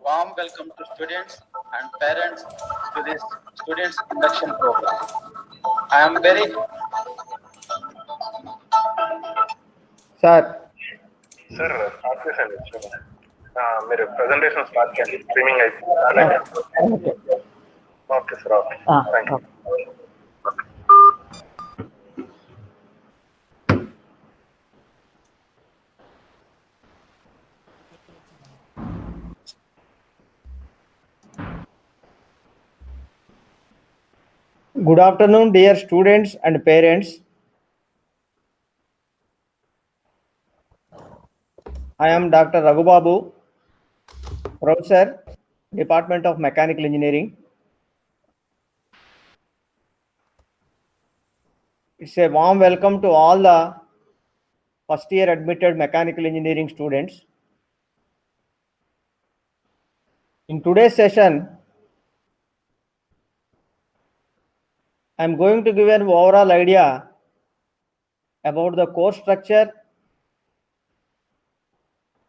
warm welcome to students and parents to this students induction program. I am very sir sir start చేశాను మీరు presentation start చేయండి streaming అయిపోయింది okay sir okay thank you Good afternoon, dear students and parents. I am Dr. Raghubabu, Professor, Department of Mechanical Engineering. It's a warm welcome to all the first year admitted mechanical engineering students. In today's session, I am going to give an overall idea about the course structure,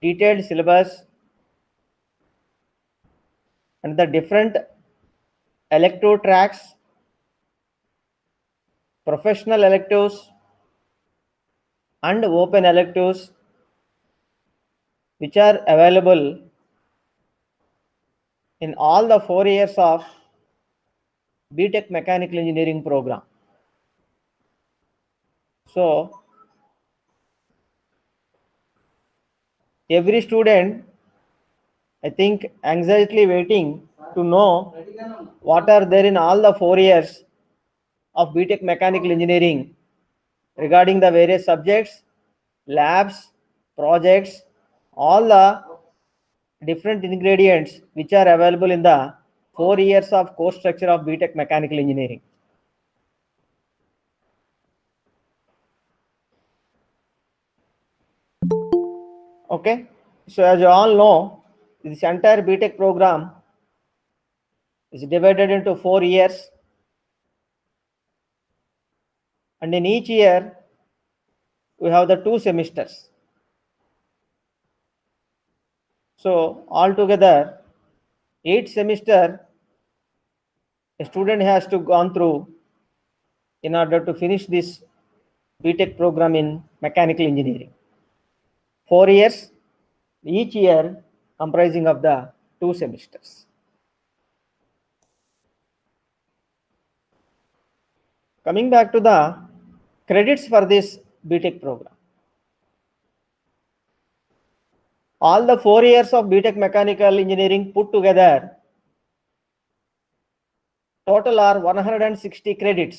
detailed syllabus, and the different elective tracks, professional electives, and open electives which are available in all the 4 years of BTech Mechanical Engineering program. So, every student, I think, anxiously waiting to know what are there in all the 4 years of BTech Mechanical Engineering regarding the various subjects, labs, projects, all the different ingredients which are available in the 4 years of course structure of BTech Mechanical Engineering. Okay, so as you all know, this entire BTech program is divided into 4 years, and in each year we have the 2 semesters. So altogether 8 semester a student has to gone through in order to finish this BTech program in mechanical engineering. 4 years, each year comprising of the 2 semesters. Coming back to the credits for this BTech program. All the 4 years of BTech Mechanical Engineering put together total are 160 credits.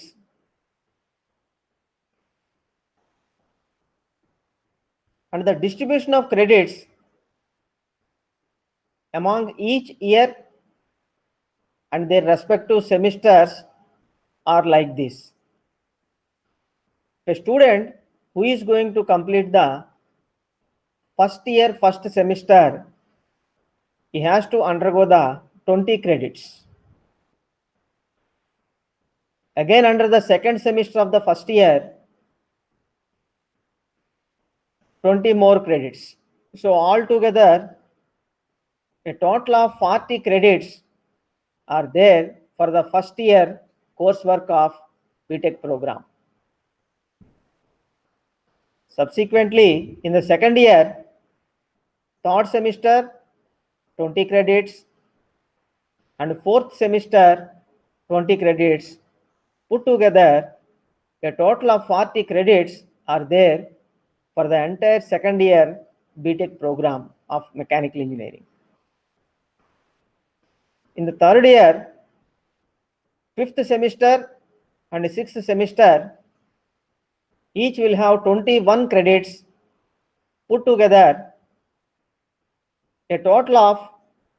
And the distribution of credits among each year and their respective semesters are like this. A student who is going to complete the first year, first semester, he has to undergo the 20 credits. Again, under the second semester of the first year, 20 more credits. So altogether, a total of 40 credits are there for the first year coursework of BTech program. Subsequently, in the second year, third semester, 20 credits, and fourth semester, 20 credits. Put together, a total of 40 credits are there for the entire second year BTech program of mechanical engineering. In the third year, fifth semester and sixth semester, each will have 21 credits. Put together, a total of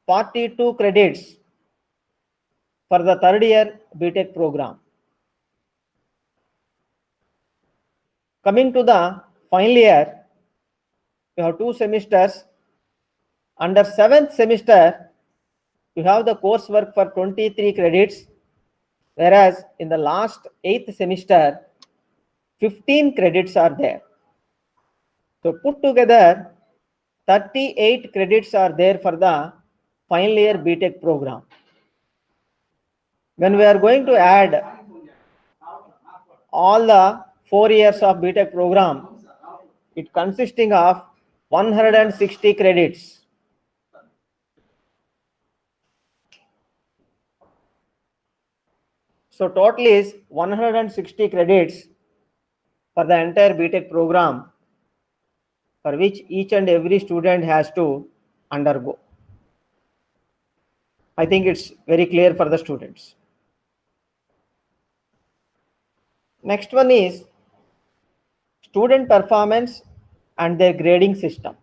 42 credits for the third year BTech program. Coming to the final year, you have 2 semesters. Under 7th semester, you have the coursework for 23 credits, whereas in the last 8th semester, 15 credits are there. So put together, 38 credits are there for the final year BTech program. When we are going to add all the 4 years of BTech program, it consisting of 160 credits. So total is 160 credits for the entire BTech program, for which each and every student has to undergo. I think it's very clear for the students. Next one is student performance and their grading system.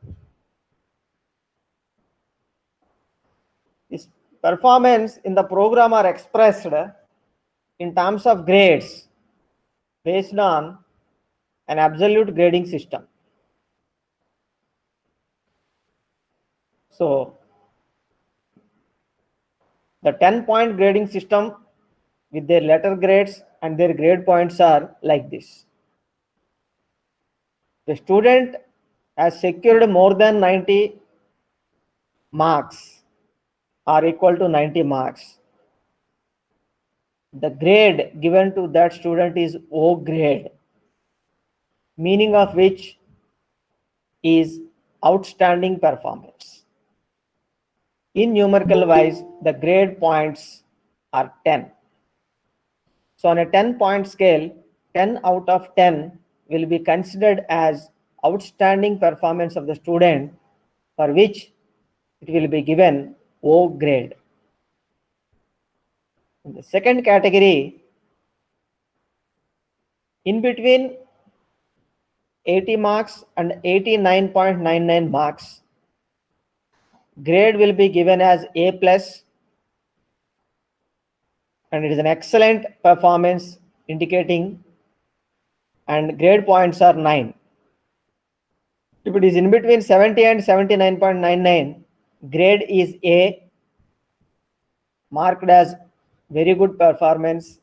This performance in the program are expressed in terms of grades based on an absolute grading system. So the 10-point grading system with their letter grades and their grade points are like this. The student has secured more than 90 marks or equal to 90 marks. The grade given to that student is O grade, meaning of which is outstanding performance. In numerical wise, the grade points are 10. So on a 10-point scale, 10 out of 10 will be considered as outstanding performance of the student, for which it will be given O grade. In the second category, in between 80 marks and 89.99 marks, grade will be given as A plus, and it is an excellent performance indicating, and grade points are 9. If it is in between 70 and 79.99, grade is A, marked as very good performance,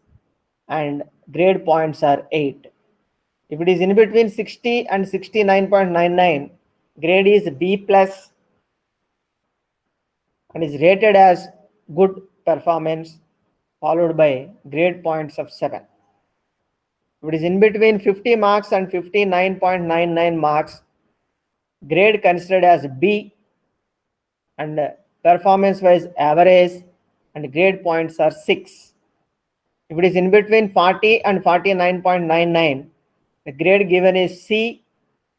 and grade points are 8. If it is in between 60 and 69.99, grade is B plus and is rated as good performance, followed by grade points of 7. If it is in between 50 marks and 59.99 marks, grade considered as B, and performance wise average, and grade points are 6. If it is in between 40 and 49.99, the grade given is C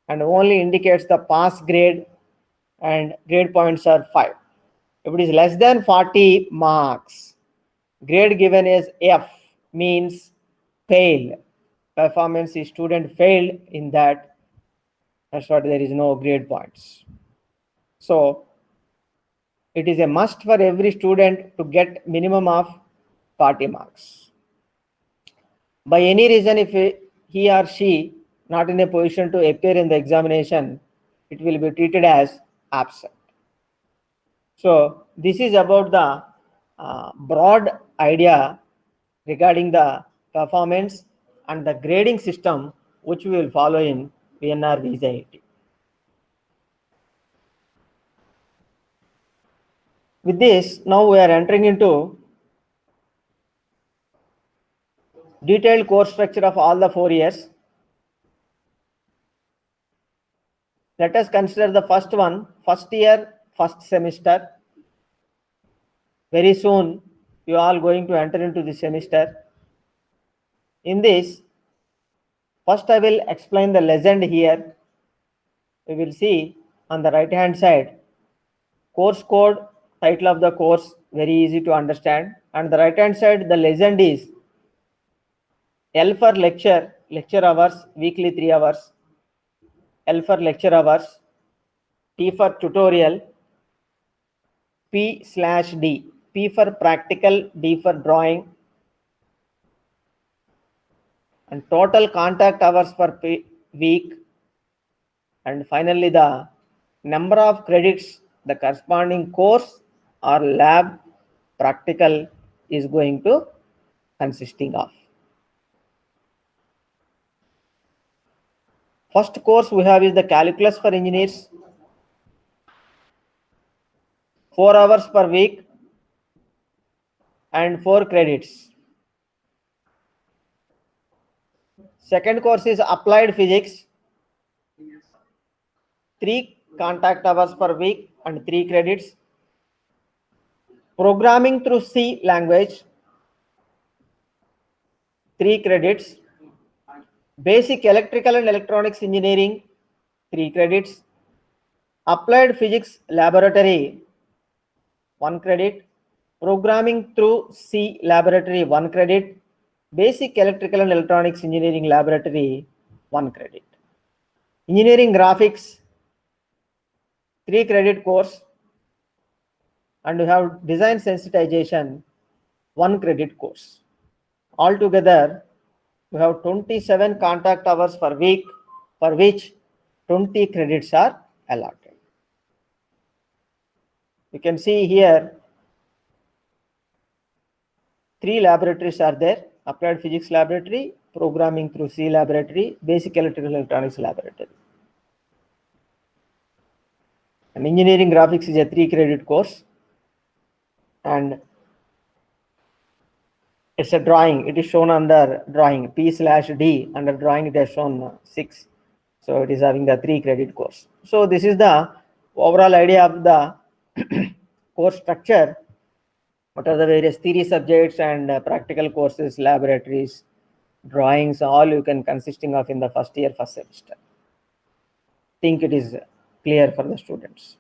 and only indicates the pass grade, and grade points are 5. If it is less than 40 marks, grade given is F, means fail. Performance is student failed in that. That's what there is no grade points. So it is a must for every student to get minimum of 40 marks. By any reason, if he or she not in a position to appear in the examination, it will be treated as absent. So this is about the broad idea regarding the performance and the grading system which we will follow in VNR Visa 80. With this, now we are entering into detailed course structure of all the 4 years. Let us consider the first one, first year, first semester. Very soon, you are all going to enter into this semester. In this, first I will explain the legend here. We will see on the right hand side, course code, title of the course, very easy to understand. And the right hand side, the legend is L for lecture, lecture hours, weekly 3 hours. L for lecture hours, T for tutorial, P/D, P for practical, D for drawing, and total contact hours per week, and finally the number of credits the corresponding course or lab practical is going to consisting of. First course we have is the calculus for engineers. 4 hours per week and 4 credits. Second course is applied physics, 3 contact hours per week and 3 credits. Programming through C language, 3 credits. Basic electrical and electronics engineering, 3 credits. Applied physics laboratory, 1 credit. Programming through C laboratory, 1 credit. Basic electrical and electronics engineering laboratory, 1 credit. Engineering graphics, 3 credit course. And we have design sensitization, 1 credit course. Altogether, we have 27 contact hours per week, for which 20 credits are allotted. You can see here 3 laboratories are there: applied physics laboratory, programming through C laboratory, basic electrical and electronics laboratory. And engineering graphics is a 3 credit course, and it's a drawing. It is shown under drawing P/D. Under drawing it has shown 6. So it is having the 3 credit course. So this is the overall idea of the course structure. What are the various theory subjects and practical courses, laboratories, drawings, all you can consisting of in the first year, first semester. Think it is clear for the students.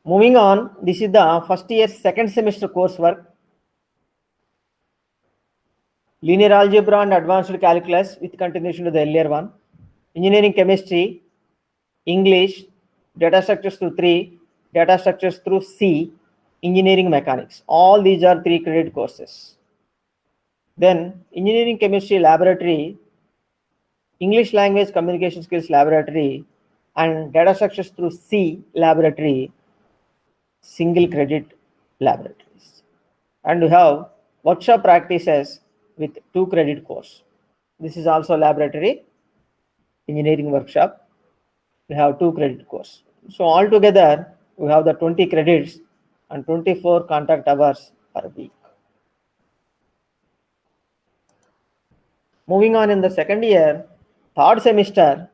Moving on, this is the first year, second semester coursework. Linear algebra and advanced calculus with continuation to the earlier one. Engineering chemistry, English, data structures through 3, data structures through C, engineering mechanics. All these are 3 credit courses. Then engineering chemistry laboratory, English language communication skills laboratory, and data structures through C laboratory, single credit laboratories. And we have workshop practices with 2 credit course. This is also laboratory engineering workshop. We have 2 credit course. So altogether we have the 20 credits and 24 contact hours per week. Moving on, in the second year, third semester,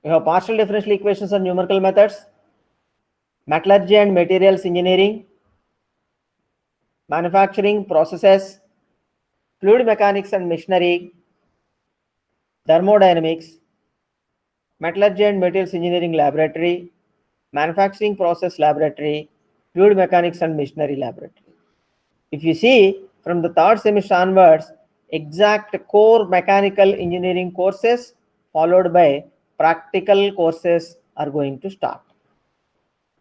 we have partial differential equations and numerical methods, metallurgy and materials engineering, manufacturing processes, fluid mechanics and machinery, thermodynamics, metallurgy and materials engineering laboratory, manufacturing process laboratory, fluid mechanics and machinery laboratory. If you see from the third semester onwards, exact core mechanical engineering courses followed by practical courses are going to start.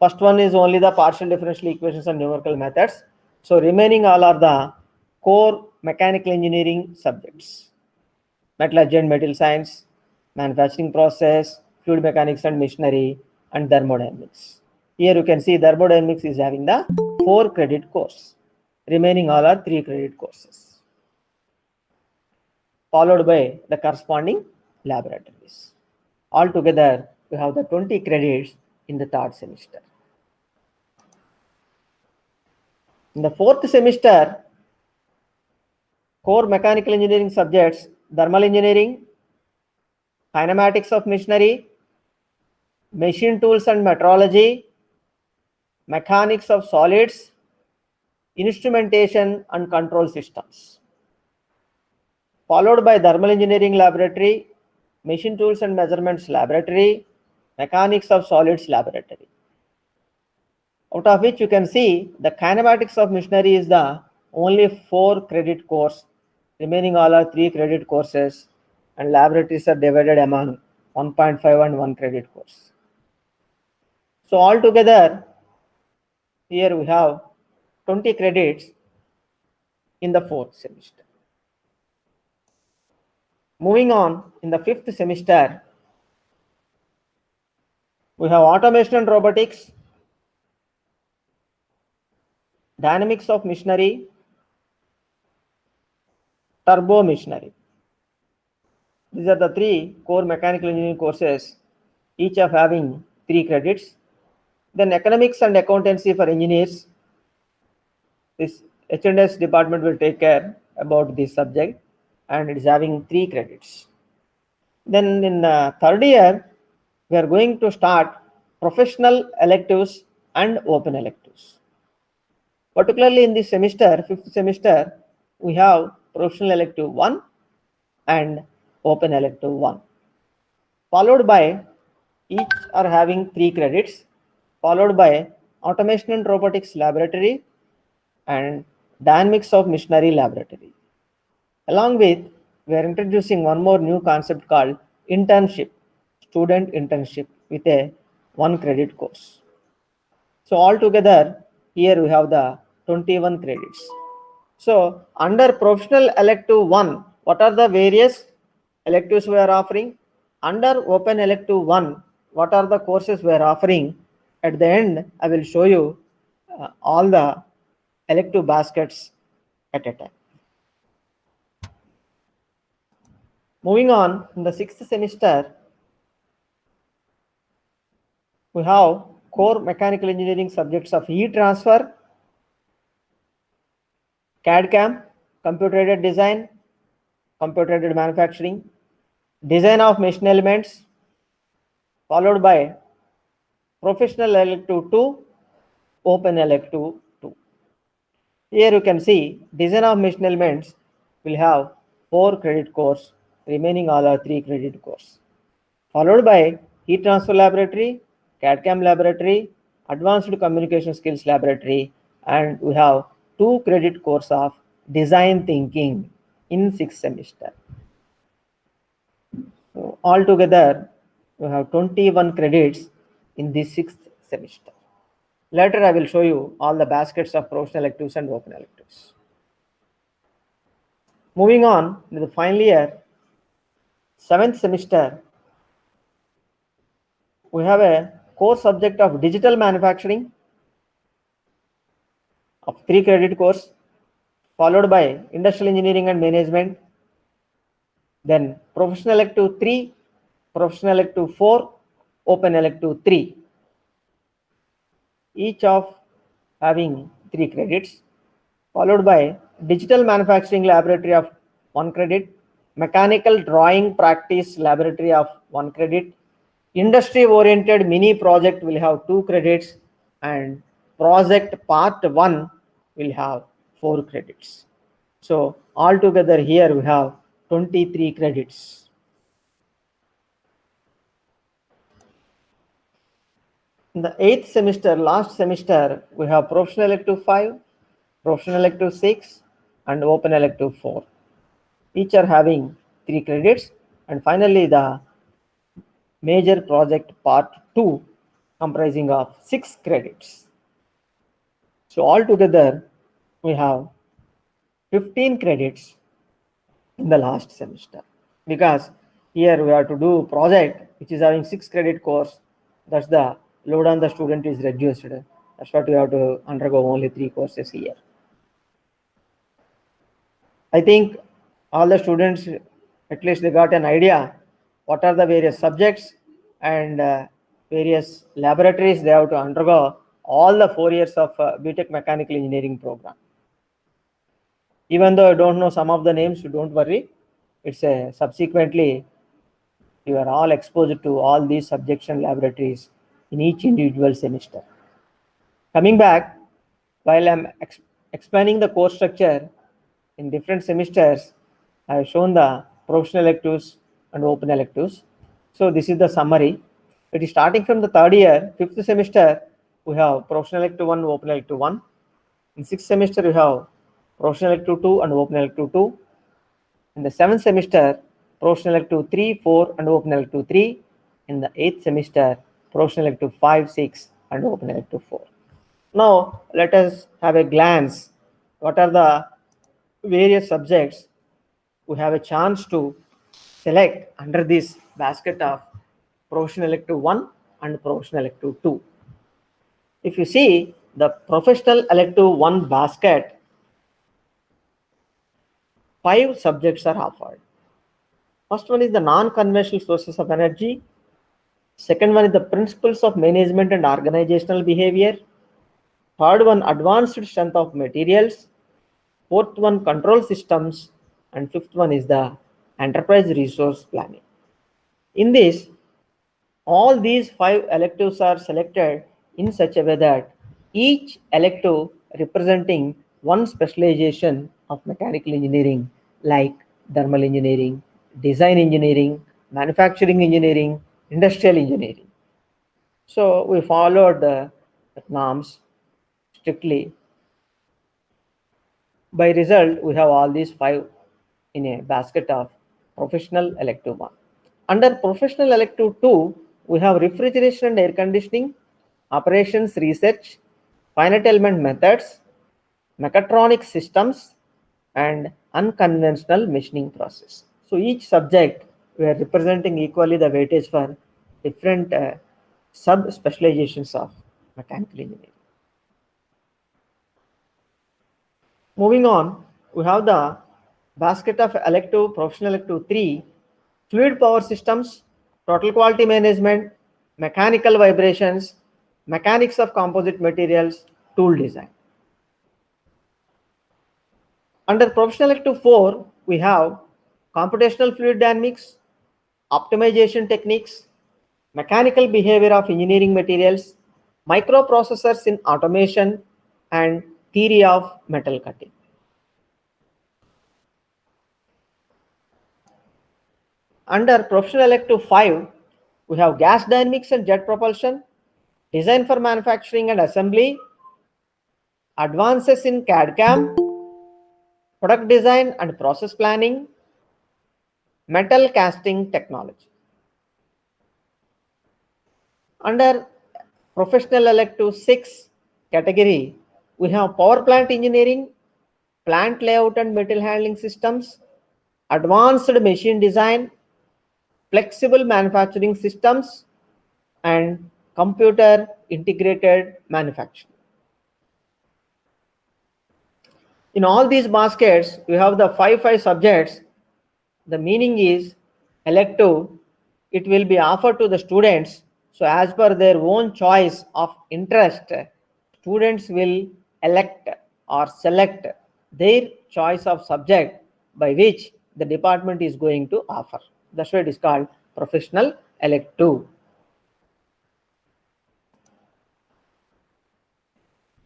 First one is only the partial differential equations and numerical methods. So remaining all are the core mechanical engineering subjects: metallurgy and material science, manufacturing process, fluid mechanics and machinery, and thermodynamics. Here you can see thermodynamics is having the 4 credit course. Remaining all are 3 credit courses, followed by the corresponding laboratories. Altogether, we have the 20 credits in the third semester. In the fourth semester, core mechanical engineering subjects: thermal engineering, kinematics of machinery, machine tools and metrology, mechanics of solids, instrumentation and control systems. Followed by thermal engineering laboratory, machine tools and measurements laboratory, mechanics of solids laboratory. Out of which you can see the kinematics of machinery is the only 4 credit course. Remaining all are 3 credit courses, and laboratories are divided among 1.5 and 1 credit course. So altogether, here we have 20 credits in the fourth semester. Moving on, in the fifth semester, we have automation and robotics, dynamics of machinery, turbo machinery. These are the 3 core mechanical engineering courses, each of having 3 credits. Then economics and accountancy for engineers. This H&S department will take care about this subject, and it is having 3 credits. Then in third year, we are going to start professional electives and open electives. Particularly in this semester, 5th semester, we have professional elective 1 and open elective 1. Followed by, each are having 3 credits, followed by automation and robotics laboratory and dynamics of machinery laboratory. Along with, we are introducing one more new concept called internship, student internship with a 1 credit course. So altogether, here we have the 21 credits. So under professional elective 1, what are the various electives we are offering? Under open elective 1, what are the courses we are offering? At the end, I will show you all the elective baskets at a time. Moving on, in the 6th semester, we have core mechanical engineering subjects of heat transfer, CAD/CAM, computer-aided design, computer-aided manufacturing, design of machine elements, followed by professional elective 2, open elective 2. Here you can see design of machine elements will have 4 credit course, remaining all are 3 credit course. Followed by heat transfer laboratory, CAD/CAM laboratory, advanced communication skills laboratory, and we have 2 credit course of design thinking in 6th semester. So altogether, we have 21 credits in the 6th semester. Later, I will show you all the baskets of professional electives and open electives. Moving on to the final year, 7th semester, we have a core subject of digital manufacturing of 3 credit course, followed by industrial engineering and management, then professional elective 3, professional elective 4, open elective 3, each of having 3 credits, followed by digital manufacturing laboratory of 1 credit, mechanical drawing practice laboratory of 1 credit, industry oriented mini project will have 2 credits, and project part 1 will have 4 credits. So altogether here we have 23 credits. In the 8th semester, last semester, we have professional elective 5, professional elective 6, and open elective 4. Each are having 3 credits, and finally the major project part 2 comprising of 6 credits. So altogether we have 15 credits in the last semester, because here we have to do project which is having 6 credit course. That's the load on the student is reduced. That's what we have to undergo only 3 courses here. I think all the students, at least they got an idea what are the various subjects and various laboratories they have to undergo all the 4 years of BTech Mechanical Engineering program. Even though you don't know some of the names, you don't worry. It's a subsequently you are all exposed to all these subjects and laboratories in each individual semester. Coming back, while I'm explaining the course structure in different semesters, I have shown the professional electives and open electives. So this is the summary. It is starting from the 3rd year, 5th semester, we have professional elective 1, open elective 1. In 6th semester, we have professional elective 2 and open elective 2. In the 7th semester, professional elective 3, 4 and open elective 3. In the 8th semester, professional elective 5, 6 and open elective 4. Now, let us have a glance. What are the various subjects we have a chance to select under this basket of professional elective 1 and professional elective 2. If you see the professional elective 1 basket, 5 subjects are offered. First one is the non-conventional sources of energy, Second one is the principles of management and organizational behavior. Third one, advanced strength of materials. Fourth one, control systems. And fifth one is the enterprise resource planning. In this, all these 5 electives are selected in such a way that each elective representing one specialization of mechanical engineering, like thermal engineering, design engineering, manufacturing engineering, industrial engineering. So we followed the norms strictly. By result, we have all these 5 in a basket of professional elective 1. Under professional elective 2, we have refrigeration and air conditioning, operations research, finite element methods, mechatronic systems, and unconventional machining process. So each subject we are representing equally the weightage for different sub specializations of mechanical engineering. Moving on, we have the basket of elective, professional elective 3, fluid power systems, total quality management, mechanical vibrations, mechanics of composite materials, tool design. Under professional elective 4, we have computational fluid dynamics, optimization techniques, mechanical behavior of engineering materials, microprocessors in automation, and theory of metal cutting. Under professional elective 5, we have gas dynamics and jet propulsion, design for manufacturing and assembly, advances in CAD/CAM, product design and process planning, metal casting technology. Under professional elective 6 category, we have power plant engineering, plant layout and material handling systems, advanced machine design, flexible manufacturing systems, and computer integrated manufacturing. In all these baskets, we have the 5 subjects. The meaning is elective. It will be offered to the students. So as per their own choice of interest, students will elect or select their choice of subject by which the department is going to offer. That's why it is called professional elective.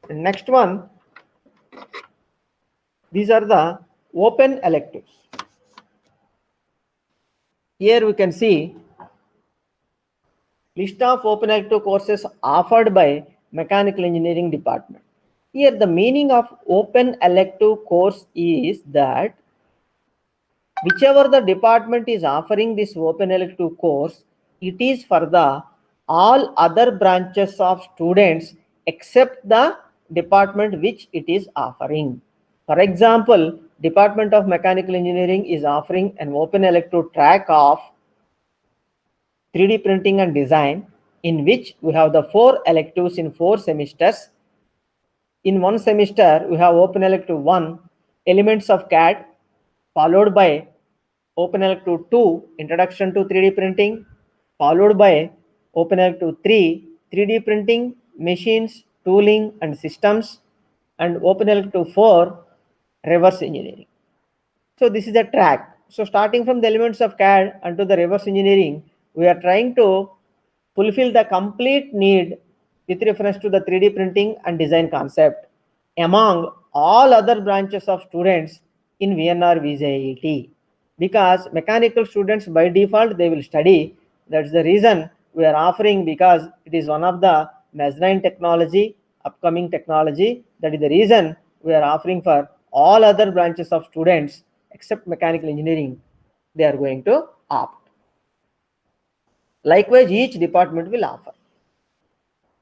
The next one, these are the open electives. Here we can see list of open elective courses offered by mechanical engineering department. Here the meaning of open elective course is that whichever the department is offering this open elective course, it is for the all other branches of students except the department which it is offering. For example, Department of Mechanical Engineering is offering an open elective track of 3D printing and design, in which we have the 4 electives in 4 semesters. In one semester, we have open elective 1, elements of CAD, followed by open elective 2, introduction to 3D printing, followed by open elective 3, 3D printing, machines, tooling and systems, and open elective 4, reverse engineering. So this is a track. So starting from the elements of CAD unto the reverse engineering, we are trying to fulfill the complete need with reference to the 3D printing and design concept among all other branches of students in VNR VJET. Because mechanical students by default they will study. That's the reason we are offering, because it is one of the mezzanine technology, upcoming technology. That is the reason we are offering for all other branches of students except mechanical engineering. They are going to opt. Likewise, each department will offer.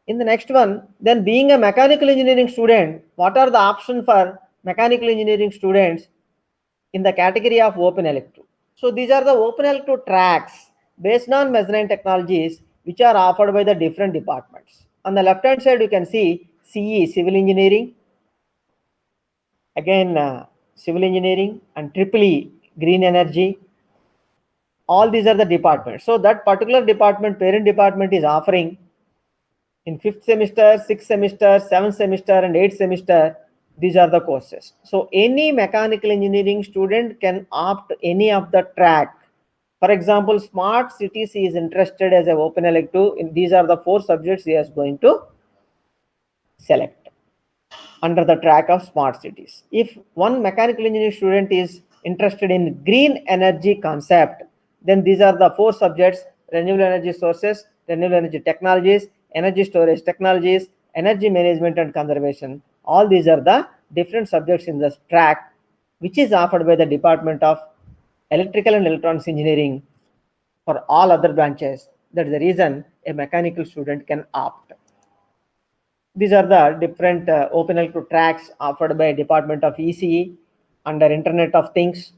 In the next one, then being a mechanical engineering student, what are the options for mechanical engineering students in the category of open elective? So these are the open elective tracks based on mezzanine technologies which are offered by the different departments. On the left hand side, you can see CE, civil engineering, again civil engineering, and triple E, green energy, All these are the departments. So that particular department, parent department, is offering in 5th semester, 6th semester, 7th semester, and 8th semester. These are the courses. So any mechanical engineering student can opt any of the track. For example, smart cities he is interested as an open elective. These are the 4 subjects he is going to select under the track of smart cities. If one mechanical engineering student is interested in green energy concept, then these are the 4 subjects: renewable energy sources, renewable energy technologies, energy storage technologies, energy management and conservation. All these are the different subjects in this track, which is offered by the Department of Electrical and Electronics Engineering for all other branches. That is the reason a mechanical student can opt. These are the different open elective tracks offered by Department of ECE under Internet of Things,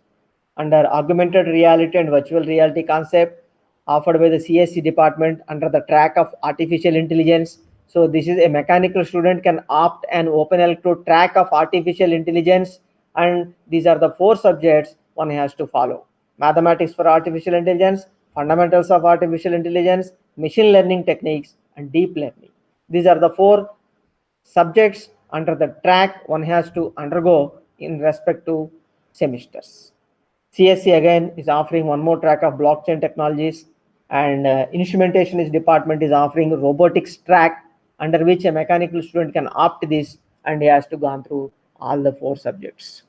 under augmented reality and virtual reality concept, offered by the CSC department under the track of artificial intelligence. So this is a mechanical student can opt an open elective track of artificial intelligence, and these are the 4 subjects one has to follow: mathematics for artificial intelligence, fundamentals of artificial intelligence, machine learning techniques, and deep learning. These are the 4 subjects under the track one has to undergo in respect to semesters. CSC again is offering one more track of blockchain technologies, and instrumentation is department is offering robotics track, under which a mechanical student can opt this, and he has to go through all the 4 subjects.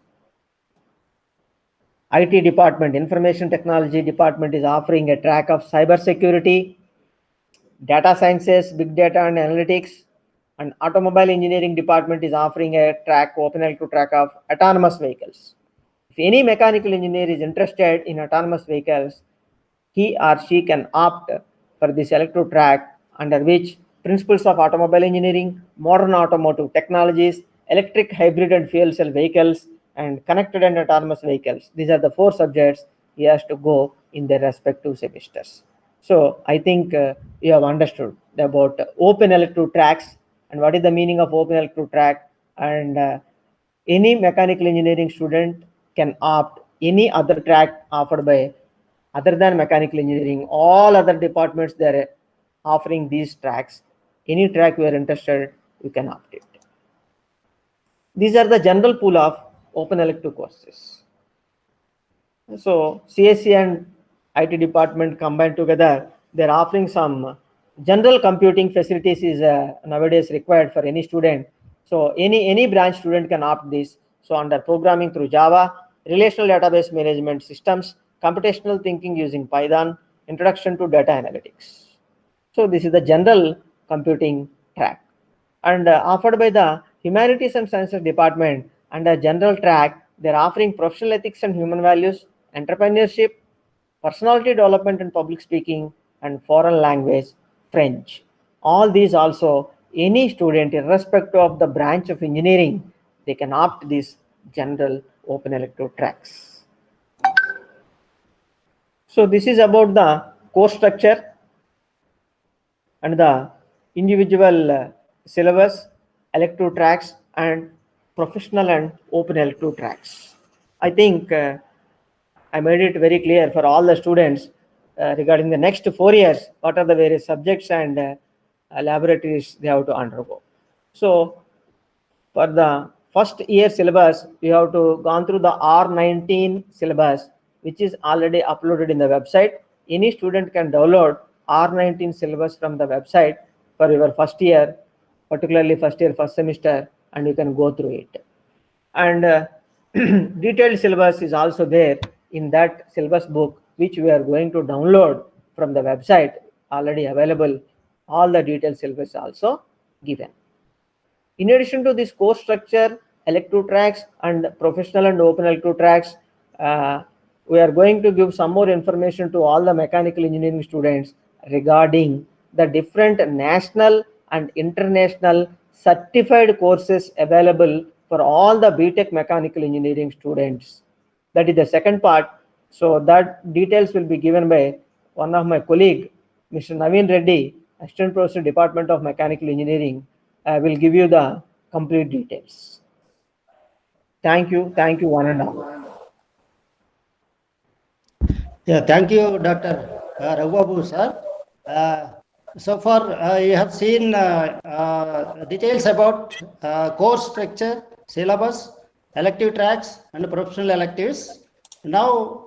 IT department, information technology department, is offering a track of cyber security, data sciences, big data and analytics, and automobile engineering department is offering a track, open elective track of autonomous vehicles. If any mechanical engineer is interested in autonomous vehicles, he or she can opt for this elective track, under which principles of automobile engineering, modern automotive technologies, electric, hybrid and fuel cell vehicles, and connected and autonomous vehicles. These are the 4 subjects he has to go in their respective semesters. So I think you have understood about open elective tracks and what is the meaning of open elective track, and any mechanical engineering student can opt any other track offered by other than mechanical engineering. All other departments, they are offering these tracks. Any track you are interested, you can opt it. These are the general pool of open elective courses. So CSC and IT department combined together, they're offering some general computing facilities is nowadays required for any student. So any branch student can opt this. So under programming through Java, relational database management systems, computational thinking using Python, introduction to data analytics. So this is the general computing track, and offered by the Humanities and Sciences department under general track, they're offering professional ethics and human values, entrepreneurship, personality development and public speaking, and foreign language, French. All these also, any student, irrespective of the branch of engineering, they can opt these general open elective tracks. So this is about the course structure and the individual syllabus, elective tracks, and professional and open elective tracks. I think I made it very clear for all the students regarding the next 4 years, what are the various subjects and laboratories they have to undergo. So for the first year syllabus, you have to gone through the R19 syllabus, which is already uploaded in the website. Any student can download R19 syllabus from the website for your first year, particularly first year, first semester, and you can go through it. And detailed syllabus is also there in that syllabus book, which we are going to download from the website, already available. All the detailed syllabus also given. In addition to this course structure, elective tracks and professional and open elective tracks, we are going to give some more information to all the mechanical engineering students regarding the different national and international certified courses available for all the BTech mechanical engineering students. That is the second part. So that details will be given by one of my colleague, Mr. Naveen Reddy, Assistant Professor, Department of Mechanical Engineering, will give you the complete details. Thank you one and all. Yeah, thank you, Dr. Raghubabu, sir. So far, you have seen details about course structure, syllabus, elective tracks, and professional electives. Now,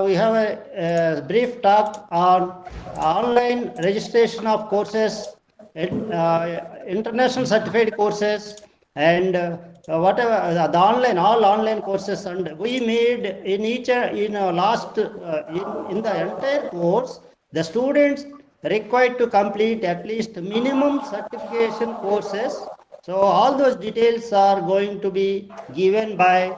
we have a brief talk on online registration of courses, international certified courses, and whatever the online, all online courses. And we made in each last in the entire course, the students required to complete at least minimum certification courses. So all those details are going to be given by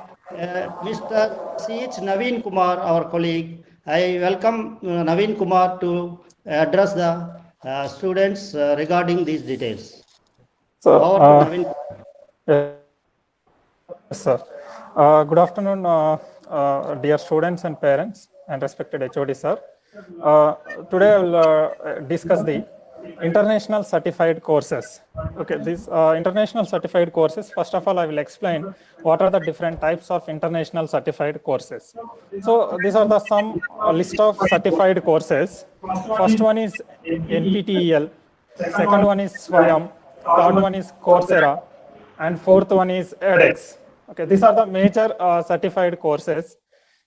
Mr. C.H. Naveen Kumar, our colleague. I welcome Naveen Kumar to address the students regarding these details. So, Over to Naveen. yes, sir. Good afternoon, dear students and parents and respected HOD, sir. Today I will discuss the international certified courses. Okay, these international certified courses, first of all, I will explain what are the different types of international certified courses. So these are the some list of certified courses. First one is NPTEL, second one is SWAYAM, third one is Coursera, and fourth one is edX. Okay, these are the major certified courses.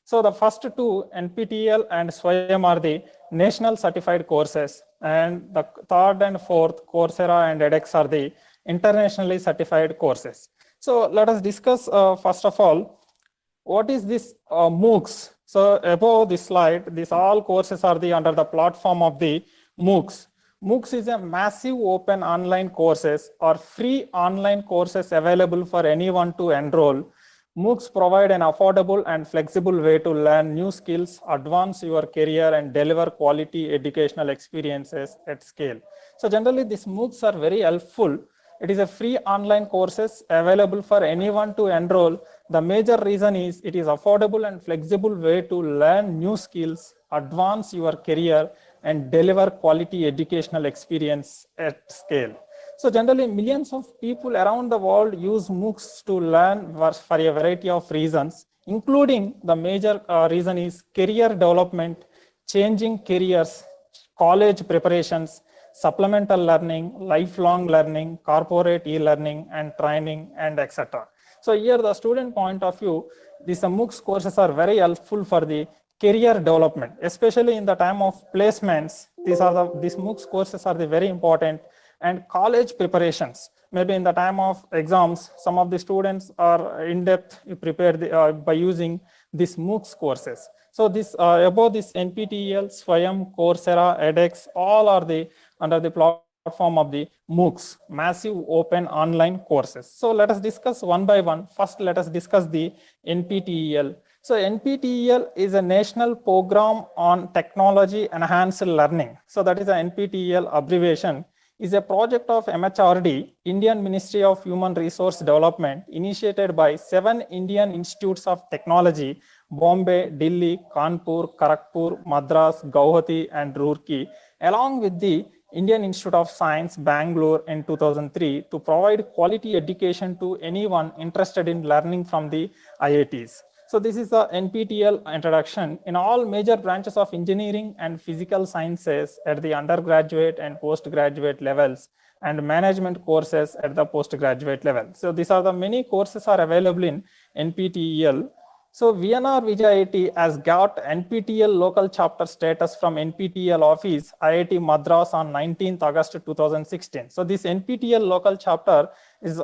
So the first two, NPTEL and SWAYAM, are the national certified courses, and the third and fourth, Coursera and edX, are the internationally certified courses. So let us discuss first of all, what is this MOOCs? So above this slide, these all courses are under the platform of the MOOCs. MOOCs is a massive open online courses or free online courses available for anyone to enroll. MOOCs provide an affordable and flexible way to learn new skills, advance your career, and deliver quality educational experiences at scale. So generally, these MOOCs are very helpful. It is a free online courses available for anyone to enroll. The major reason is it is affordable and flexible way to learn new skills, advance your career, and deliver quality educational experience at scale. So generally, millions of people around the world use MOOCs to learn for a variety of reasons, including the major reason is career development, changing careers, college preparations, supplemental learning, lifelong learning, corporate e-learning, and training, and etc. So here, the student point of view, these MOOCs courses are very helpful for the career development, especially in the time of placements. These MOOCs courses are very important. And college preparations, maybe in the time of exams, some of the students are in depth prepared by using these MOOCs courses. So this above this NPTEL, SWAYAM, Coursera, edX, all are under the platform of the MOOCs, massive open online courses. So let us discuss one by one. First, let us discuss the NPTEL. So NPTEL is a national program on technology enhanced learning. So that is a NPTEL abbreviation. Is a project of MHRD, Indian Ministry of Human Resource Development, initiated by 7 Indian Institutes of Technology, Bombay, Delhi, Kanpur, Kharagpur, Madras, Guwahati, and Roorkee, along with the Indian Institute of Science, Bangalore in 2003, to provide quality education to anyone interested in learning from the IITs. So this is the NPTEL introduction. In all major branches of engineering and physical sciences at the undergraduate and postgraduate levels, and management courses at the postgraduate level. So these are the many courses are available in NPTEL. So VNR Vijay IIT has got NPTEL local chapter status from NPTEL office, IIT Madras, on 19th August 2016. So this NPTEL local chapter is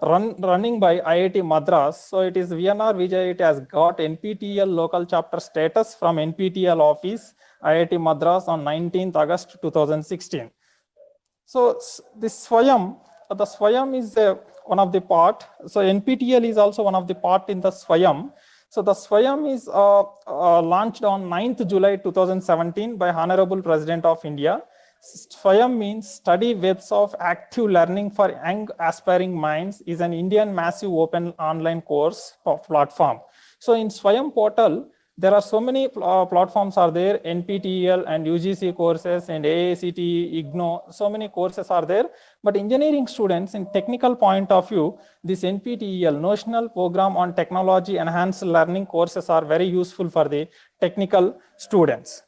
running by IIT Madras. So it is VNR Vijay IIT has got NPTEL local chapter status from NPTEL office, IIT Madras, on 19th August 2016. So this SWAYAM, the SWAYAM is one of the part. So NPTEL is also one of the part in the SWAYAM. So the SWAYAM is launched on 9th July 2017 by Honorable President of India. SWAYAM means Study Webs of Active Learning for Young Aspiring Minds, is an Indian massive open online course platform. So in SWAYAM portal, There are so many platforms are there, NPTEL and UGC courses and AICTE, IGNO, so many courses are there. But engineering students, in technical point of view, this NPTEL, National Program on Technology Enhanced Learning courses are very useful for the technical students.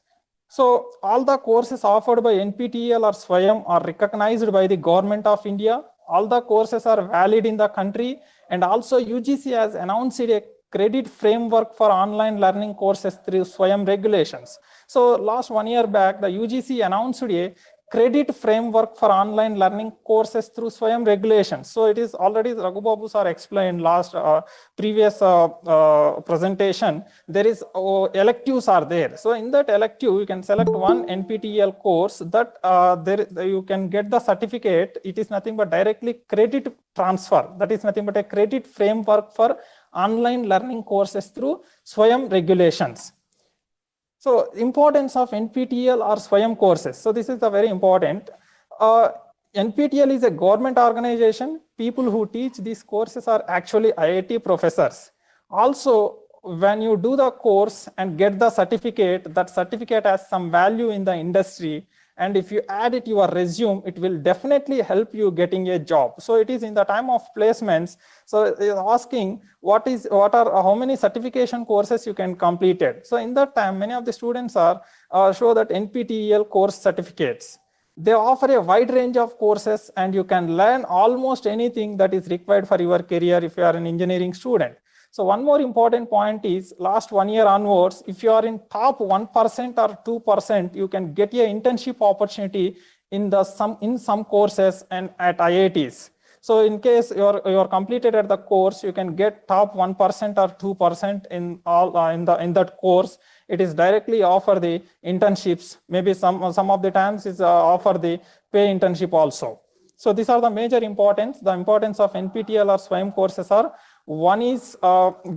So all the courses offered by NPTEL or SWAYAM are recognized by the Government of India. All the courses are valid in the country, and also UGC has announced a credit framework for online learning courses through SWAYAM regulations. So last 1 year back, the UGC announced a credit framework for online learning courses through SWAYAM regulations. So it is already, Raghu Babu sir explained last previous presentation, there is electives are there. So in that elective, you can select one NPTEL course that you can get the certificate. It is nothing but directly credit transfer. That is nothing but a credit framework for online learning courses through SWAYAM regulations. So importance of NPTEL or SWAYAM courses. So this is the very important. NPTEL is a government organization. People who teach these courses are actually IIT professors. Also, when you do the course and get the certificate, that certificate has some value in the industry. And if you add it to your resume, it will definitely help you getting a job. So it is in the time of placements. So asking how many certification courses you can complete it. So in that time, many of the students are show that NPTEL course certificates. They offer a wide range of courses, and you can learn almost anything that is required for your career if you are an engineering student. So one more important point is last 1 year onwards, if you are in top 1% or 2%, you can get an internship opportunity in some courses and at IITs. So in case you're completed at the course, you can get top 1% or 2% in that course. It is directly offer the internships. Maybe some of the times is offer the pay internship also. So these are the major importance. The importance of NPTEL or SWAYAM courses are, one is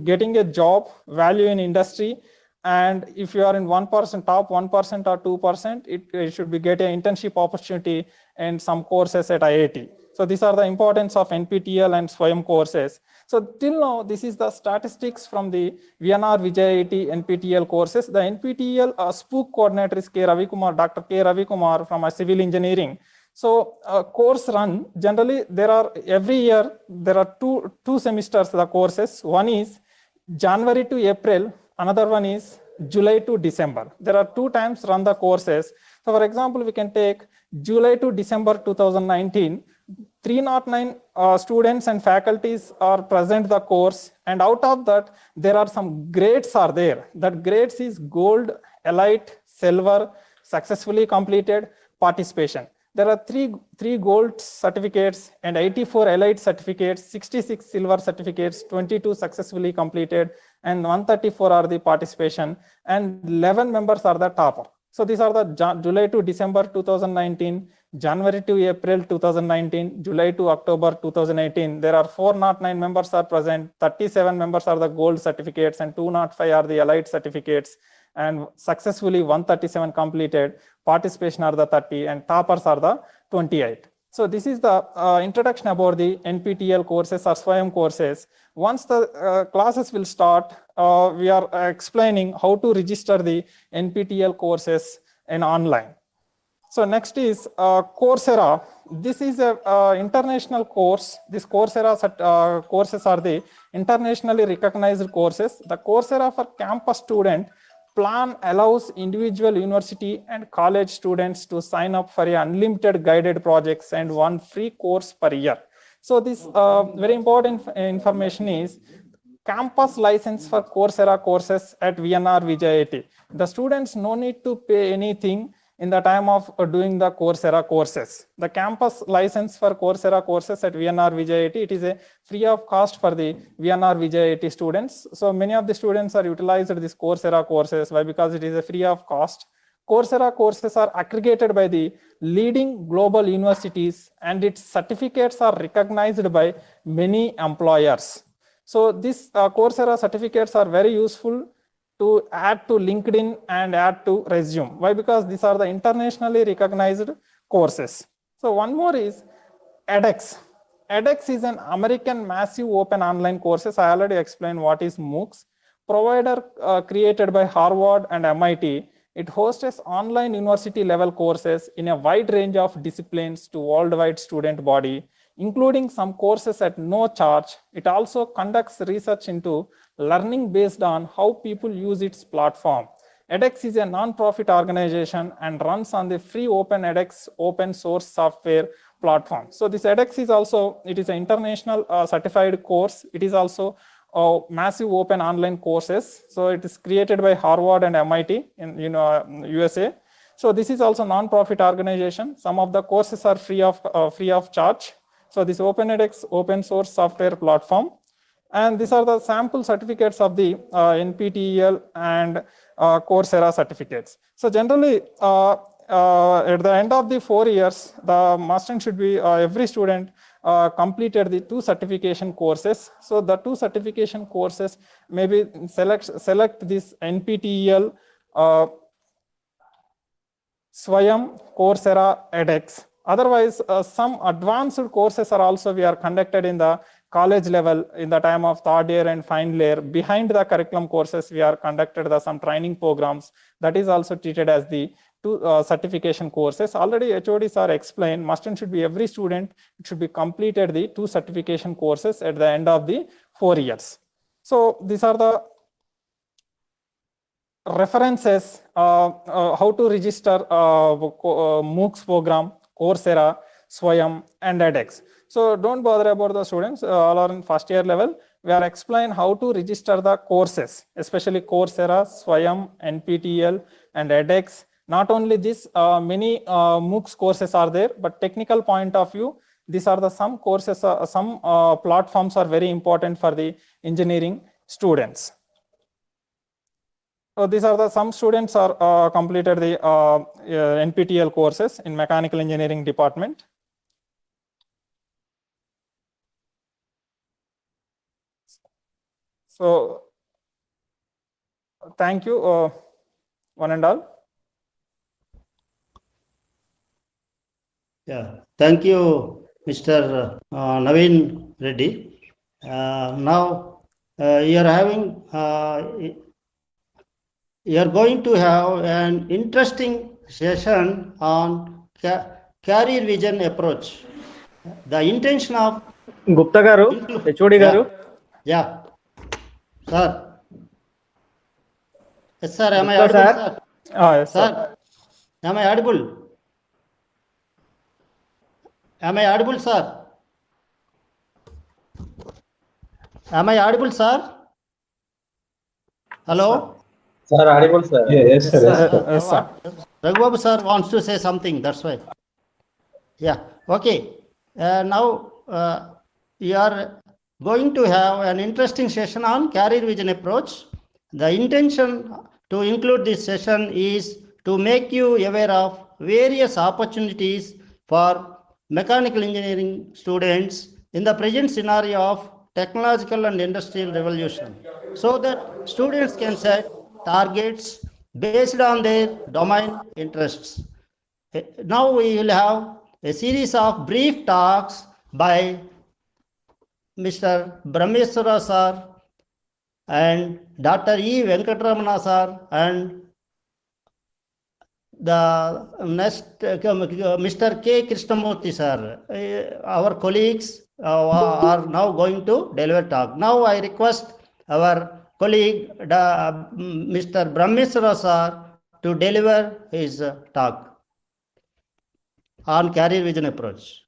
getting a job, value in industry, and if you are in 1%, top 1% or 2%, it should be get an internship opportunity and some courses at IIT. So these are the importance of NPTEL and SWAYAM courses. So till now, this is the statistics from the VNR Vijay IIT NPTEL courses. The NPTEL spook coordinator is Dr. K. Ravi Kumar from civil engineering. So course run, generally every year, there are two semesters, the courses. One is January to April, another one is July to December. There are 2 times run the courses. So for example, we can take July to December 2019, 309 students and faculties are present the course, and out of that, there are some grades are there. That grades is gold, elite, silver, successfully completed, participation. There are three gold certificates and 84 elite certificates, 66 silver certificates, 22 successfully completed, and 134 are the participation, and 11 members are the topper. So these are the July to December 2019, January to April 2019, July to October 2018. There are 409 members are present, 37 members are the gold certificates, and 205 are the elite certificates, and successfully 137 completed, participation are the 30, and toppers are the 28. So this is the introduction about the NPTEL courses or SWAYAM courses. Once the classes will start, we are explaining how to register the NPTEL courses in online. So next is Coursera. This is a international course. This Coursera courses are the internationally recognized courses. The Coursera for campus student plan allows individual university and college students to sign up for unlimited guided projects and 1 free course per year. So this very important information is campus license for Coursera courses at VNR Vijay IIT. The students no need to pay anything in the time of doing the Coursera courses. The campus license for Coursera courses at VNR Vijay IIT, it is a free of cost for the VNR Vijay IIT students. So many of the students are utilized this Coursera courses. Why? Because it is a free of cost. Coursera courses are aggregated by the leading global universities, and its certificates are recognized by many employers. So these Coursera certificates are very useful to add to LinkedIn and add to resume. Why? Because these are the internationally recognized courses. So one more is edX. edX is an American massive open online courses. I already explained what is MOOCs. provider created by Harvard and MIT. It hosts online university level courses in a wide range of disciplines to worldwide student body, including some courses at no charge. It also conducts research into learning based on how people use its platform. edX is a non-profit organization and runs on the free open edX open source software platform. So this edX is also, it is an international certified course. It is also massive open online courses. So it is created by Harvard and MIT in USA. So this is also non-profit organization. Some of the courses are free of charge. So this Open edX open source software platform. And these are the sample certificates of the NPTEL and Coursera certificates. So generally, at the end of the 4 years, the mastering should be every student completed the 2 certification courses. So the 2 certification courses, maybe select this NPTEL, Swayam, Coursera, edX. Otherwise, some advanced courses are also we are conducted in the college level in the time of 3rd year and final year. Behind the curriculum courses, we are conducted some training programs that is also treated as the 2 certification courses. Already HODs are explained, must-and should be every student, it should be completed the 2 certification courses at the end of the 4 years. So these are the references, how to register MOOCs program, Coursera, Swayam, and edX. So don't bother about the students, all are in first year level. We are explain how to register the courses, especially Coursera, Swayam, NPTEL, and edX. Not only this, many MOOCs courses are there, but technical point of view, these are the some courses, some platforms are very important for the engineering students. So these are the some students are completed the NPTEL courses in mechanical engineering department. So thank you, one and all. Yeah, thank you, Mr. Naveen Reddy. Now you are going to have an interesting session on career vision approach. The intention of Gupta garu, HOD garu. Yeah, sir. Yes, sir. Am I Gupta, audible, sir? sir? Yes, Sir, am I audible? Am I audible, sir? Am I audible, sir? Hello? Sir, audible, sir. Yes, sir. Yes, sir. Yes, sir. Raghubabu sir wants to say something, that's why. Yeah, okay. Now we are going to have an interesting session on career vision approach. The intention to include this session is to make you aware of various opportunities for mechanical engineering students in the present scenario of technological and industrial revolution, so that students can set targets based on their domain interests. Now we will have a series of brief talks by Mr. Brahmeswara sir and Dr. E. Venkatramana sir, and the next Mr. K. Krishnamurthy sir. Our colleagues are now going to deliver talk. Now I request our colleague Mr. Brahmeswara sir to deliver his talk on career vision approach.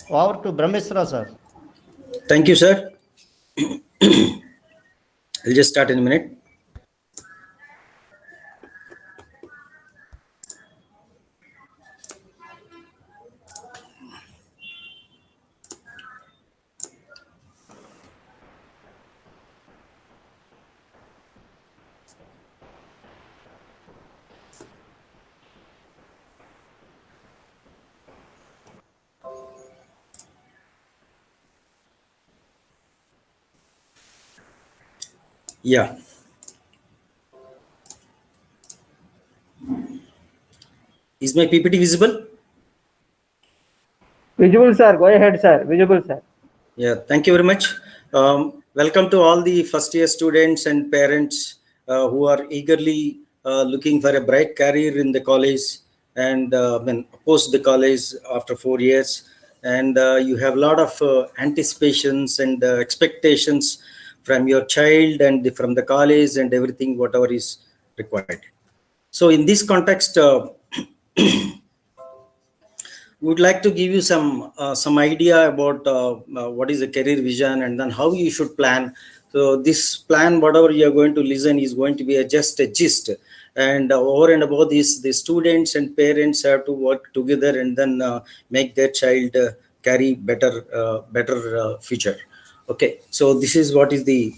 Over to Brahmeswara sir. Thank you, sir. I'll just start in a minute. Yeah. Is my PPT visible? Visible, sir. Go ahead, sir. Visible, sir. Yeah, thank you very much. welcome to all the first year students and parents who are eagerly looking for a bright career in the college and when post the college after 4 years. And you have a lot of anticipations and expectations from your child and from the college and everything, whatever is required. So in this context, we would like to give you some idea about what is a career vision and then how you should plan. So this plan, whatever you are going to listen, is going to be just a gist. And over and above this, the students and parents have to work together and then make their child carry better future. Okay, so this is what is the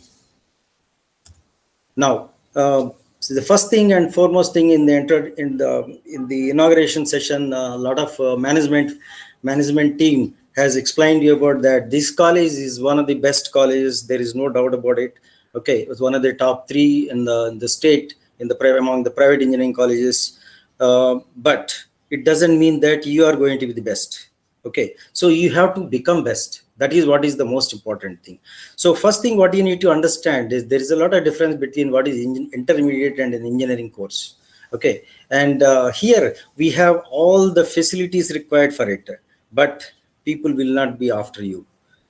now. So the first thing and foremost thing in the inauguration session, a lot of management team has explained you about that. This college is one of the best colleges. There is no doubt about it. Okay, it was one of the top 3 in the state among the private engineering colleges. But it doesn't mean that you are going to be the best. Okay, so you have to become best. That is what is the most important thing. So first thing what you need to understand is there is a lot of difference between what is intermediate and an engineering course. Okay, and here we have all the facilities required for it, but people will not be after you.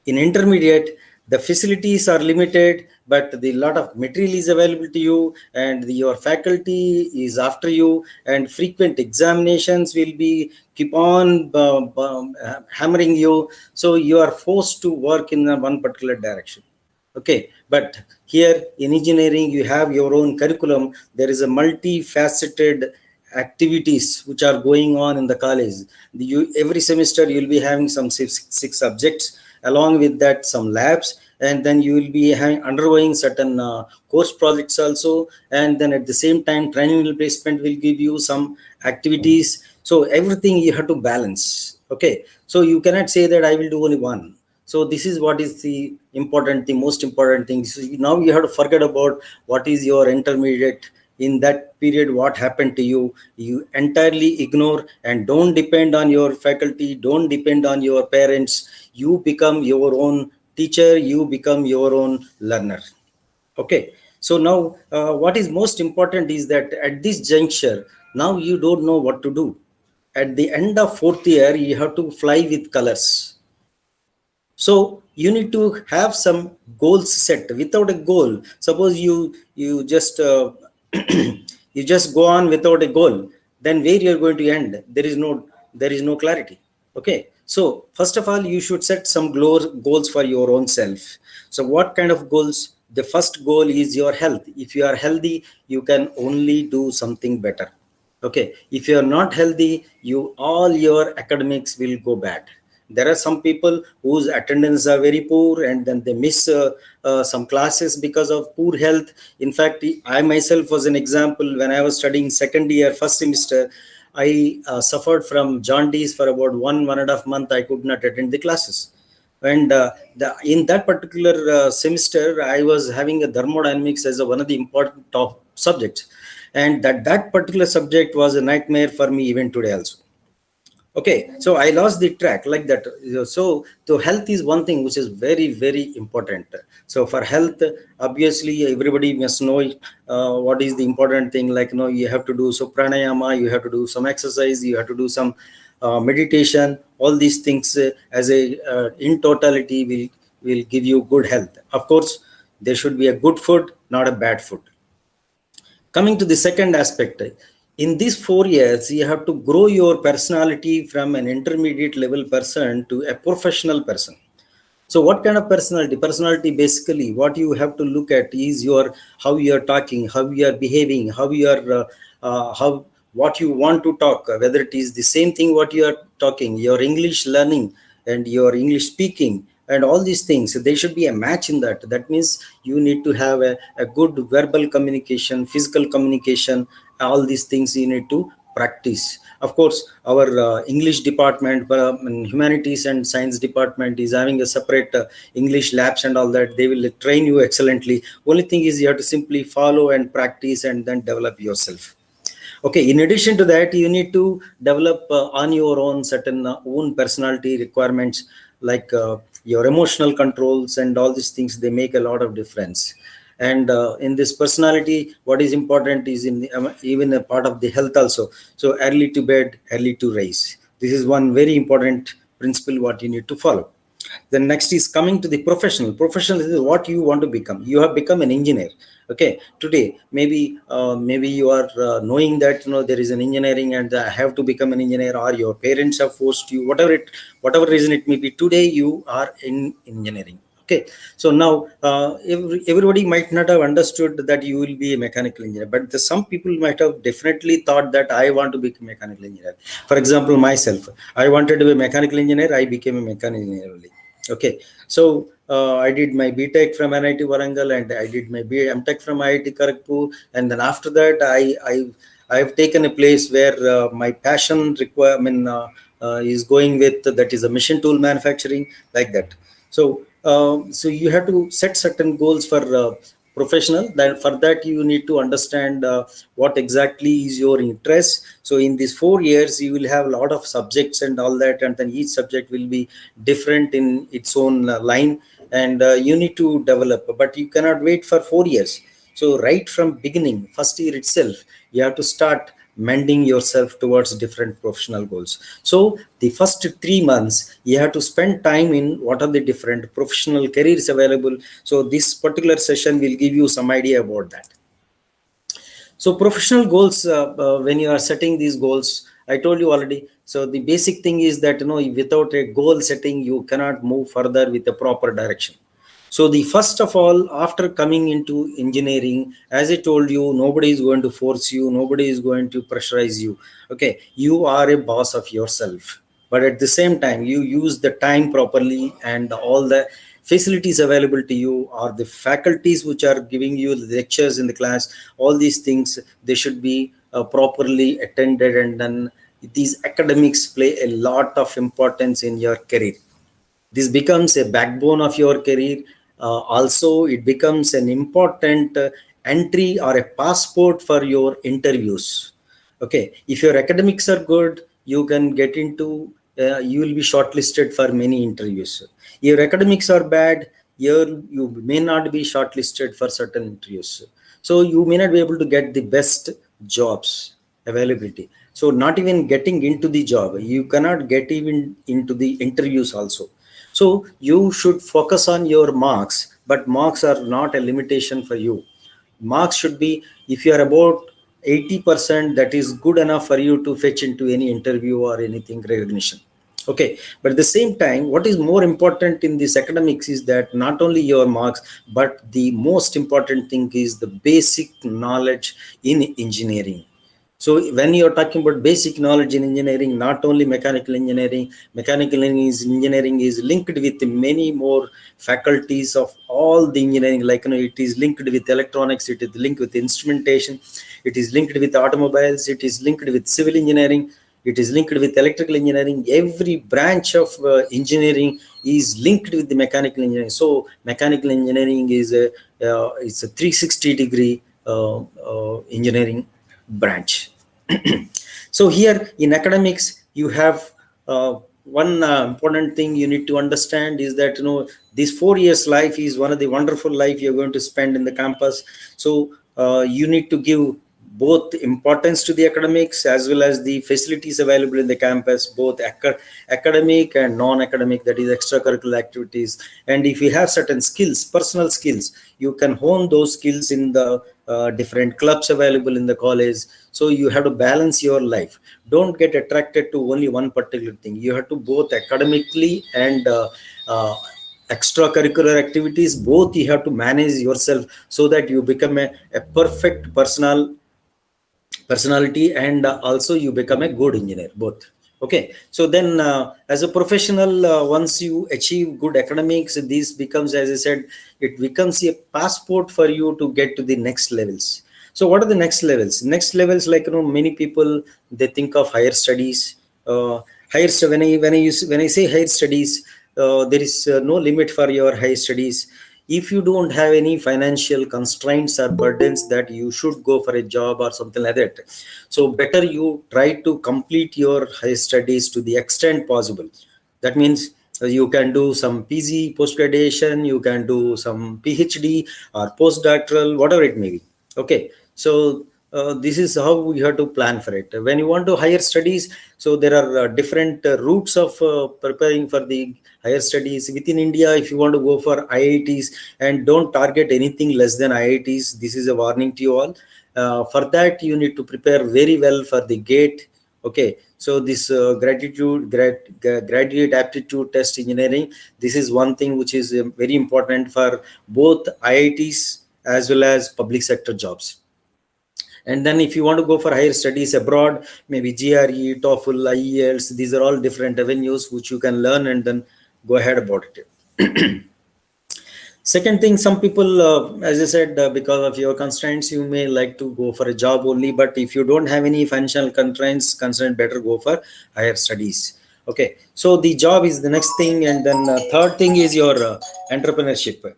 In intermediate, the facilities are limited, but the lot of material is available to you and your faculty is after you, and frequent examinations will be keep on hammering you. So you are forced to work in one particular direction. Okay, but here in engineering, you have your own curriculum. There is a multifaceted activities which are going on in the college. Every semester you'll be having some six subjects, along with that some labs, and then you will be undergoing certain course projects also, and then at the same time training replacement will give you some activities. So everything you have to balance. Okay, so you cannot say that I will do only one. So this is what is the important thing, most important thing. So now you have to forget about what is your intermediate. In that period, what happened to you, you entirely ignore and don't depend on your faculty, don't depend on your parents. You become your own teacher, you become your own learner. Okay, so now what is most important is that at this juncture, now you don't know what to do. At the end of 4th year, you have to fly with colors. So you need to have some goals set. Without a goal, suppose you just you just go on without a goal, then where you're going to end? There is no clarity. Okay, so first of all, you should set some goals for your own self. So what kind of goals? The first goal is your health. If you are healthy, you can only do something better. Okay, if you are not healthy, all your academics will go bad. There are some people whose attendance are very poor and then they miss some classes because of poor health. In fact, I myself was an example. When I was studying second year, first semester, I suffered from jaundice for about 1.5 months. I could not attend the classes. And in that particular semester, I was having a thermodynamics as one of the important top subjects. And that particular subject was a nightmare for me even today also. Okay, so I lost the track like that. So health is one thing which is very, very important. So for health, obviously everybody must know what is the important thing. Like, you have to do pranayama, you have to do some exercise, you have to do some meditation. All these things as in totality will give you good health. Of course, there should be a good food, not a bad food. Coming to the second aspect, in these 4 years, you have to grow your personality from an intermediate level person to a professional person. So what kind of personality? Personality, basically, what you have to look at is how you are talking, how you are behaving, how you are, what you want to talk, whether it is the same thing what you are talking, your English learning and your English speaking, and all these things. There should be a match in that. That means you need to have a good verbal communication, physical communication, all these things you need to practice. Of course, our English department, humanities and science department is having a separate English labs and all that. They will train you excellently. Only thing is you have to simply follow and practice and then develop yourself. Okay, in addition to that, you need to develop on your own certain own personality requirements, like your emotional controls and all these things. They make a lot of difference. And in this personality, what is important is in the, even a part of the health also. So early to bed, early to rise. This is one very important principle what you need to follow. Then next is coming to the professional. Professional is what you want to become. You have become an engineer. Okay, today maybe you are knowing that there is an engineering and I have to become an engineer, or your parents have forced you, whatever reason it may be. Today you are in engineering. Okay, so now everybody might not have understood that you will be a mechanical engineer, but some people might have definitely thought that I want to be a mechanical engineer. For example, myself, I wanted to be a mechanical engineer. I became a mechanical engineer only. Okay, so I did my BTech from NIT Warangal, and I did my MTech from IIT Kharagpur, and then after that I've taken a place where my passion is going with, that is a machine tool manufacturing, like that. So so you have to set certain goals for professional. Then for that you need to understand what exactly is your interest. So in these 4 years you will have a lot of subjects and all that, and then each subject will be different in its own line, and you need to develop, but you cannot wait for 4 years. So right from beginning, first year itself, you have to start mending yourself towards different professional goals. So the first 3 months you have to spend time in what are the different professional careers available. So this particular session will give you some idea about that. So professional goals, when you are setting these goals, I told you already. So the basic thing is that without a goal setting, you cannot move further with a proper direction. So the first of all, after coming into engineering, as I told you, nobody is going to force you, nobody is going to pressurize you. Okay, you are a boss of yourself, but at the same time, you use the time properly, and all the facilities available to you, or the faculties which are giving you the lectures in the class, all these things, they should be properly attended, and then these academics play a lot of importance in your career. This becomes a backbone of your career. Also, it becomes an important entry or a passport for your interviews. Okay, if your academics are good, you can get into, you will be shortlisted for many interviews. Your academics are bad, you may not be shortlisted for certain interviews. So you may not be able to get the best jobs availability. So not even getting into the job, you cannot get even into the interviews also. So you should focus on your marks, but marks are not a limitation for you. Marks should be, if you are about 80%, that is good enough for you to fetch into any interview or anything recognition. Okay, but at the same time, what is more important in this academics is that not only your marks, but the most important thing is the basic knowledge in engineering. So when you're talking about basic knowledge in engineering, not only mechanical engineering is linked with many more faculties of all the engineering. Like, it is linked with electronics, it is linked with instrumentation, it is linked with automobiles, it is linked with civil engineering, it is linked with electrical engineering. Every branch of engineering is linked with the mechanical engineering. So mechanical engineering is it's a 360-degree engineering branch. So here in academics, you have one important thing you need to understand is that this 4 years life is one of the wonderful life you're going to spend in the campus. So you need to give both importance to the academics as well as the facilities available in the campus, both academic and non-academic, that is extracurricular activities. And if you have certain skills, personal skills, you can hone those skills in the different clubs available in the college. So you have to balance your life. Don't get attracted to only one particular thing. You have to both academically and extracurricular activities, both you have to manage yourself so that you become a perfect personality, and also you become a good engineer, both. Okay, so then as a professional, once you achieve good academics, this becomes, as I said, it becomes a passport for you to get to the next levels. So what are the next levels? Next levels, like many people, they think of higher studies. When I say higher studies, there is no limit for your higher studies. if you don't have any financial constraints or burdens that you should go for a job or something like that, so better you try to complete your higher studies to the extent possible. That means you can do some PG, post graduation, you can do some PhD or postdoctoral, whatever it may be. Okay, so this is how we have to plan for it. When you want to higher studies, so there are different routes of preparing for the higher studies within India. If you want to go for IITs, and don't target anything less than IITs, this is a warning to you all. For that, you need to prepare very well for the GATE. Okay, so this graduate aptitude test engineering, this is one thing which is very important for both IITs as well as public sector jobs. And then if you want to go for higher studies abroad, maybe GRE, TOEFL, IELTS, these are all different avenues which you can learn and then go ahead about it. Second thing, some people, as I said, because of your constraints, you may like to go for a job only, but if you don't have any financial constraints, better go for higher studies. Okay, so the job is the next thing, and then third thing is your entrepreneurship.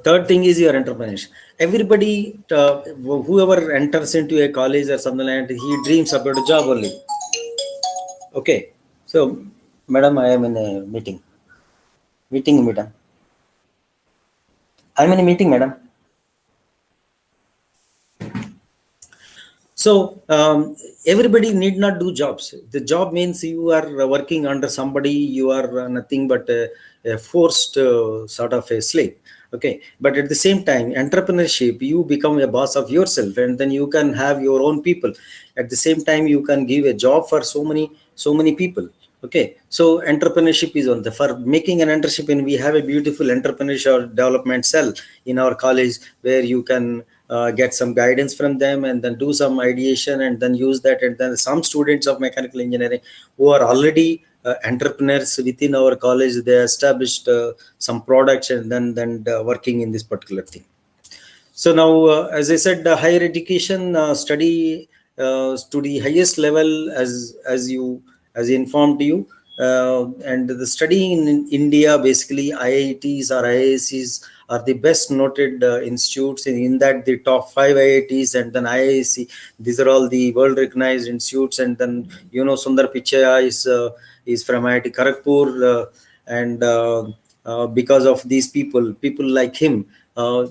Third thing is your entrepreneurship. Everybody, whoever enters into a college or something like that, he dreams about a job only. Okay, so madam, I am in a meeting. Madam. I'm in a meeting, madam. So everybody need not do jobs. The job means you are working under somebody. You are nothing but a forced sort of a slave. Okay, but at the same time, entrepreneurship, you become a boss of yourself, and then you can have your own people. At the same time, you can give a job for so many people. Okay, so entrepreneurship is on the, for making an entrepreneurship, and we have a beautiful entrepreneurship development cell in our college where you can get some guidance from them and then do some ideation and then use that. And then some students of mechanical engineering who are already entrepreneurs within our college, they established some products and then working in this particular thing. So now, as I said, higher education study to the highest level, as informed to you, and the study in India, basically IITs or IIScs are the best noted institutes. In that, the top 5 IITs and then IISc, these are all the world recognized institutes. And then, you know, Sundar Pichai is from IIT Kharagpur, and because of these people like him,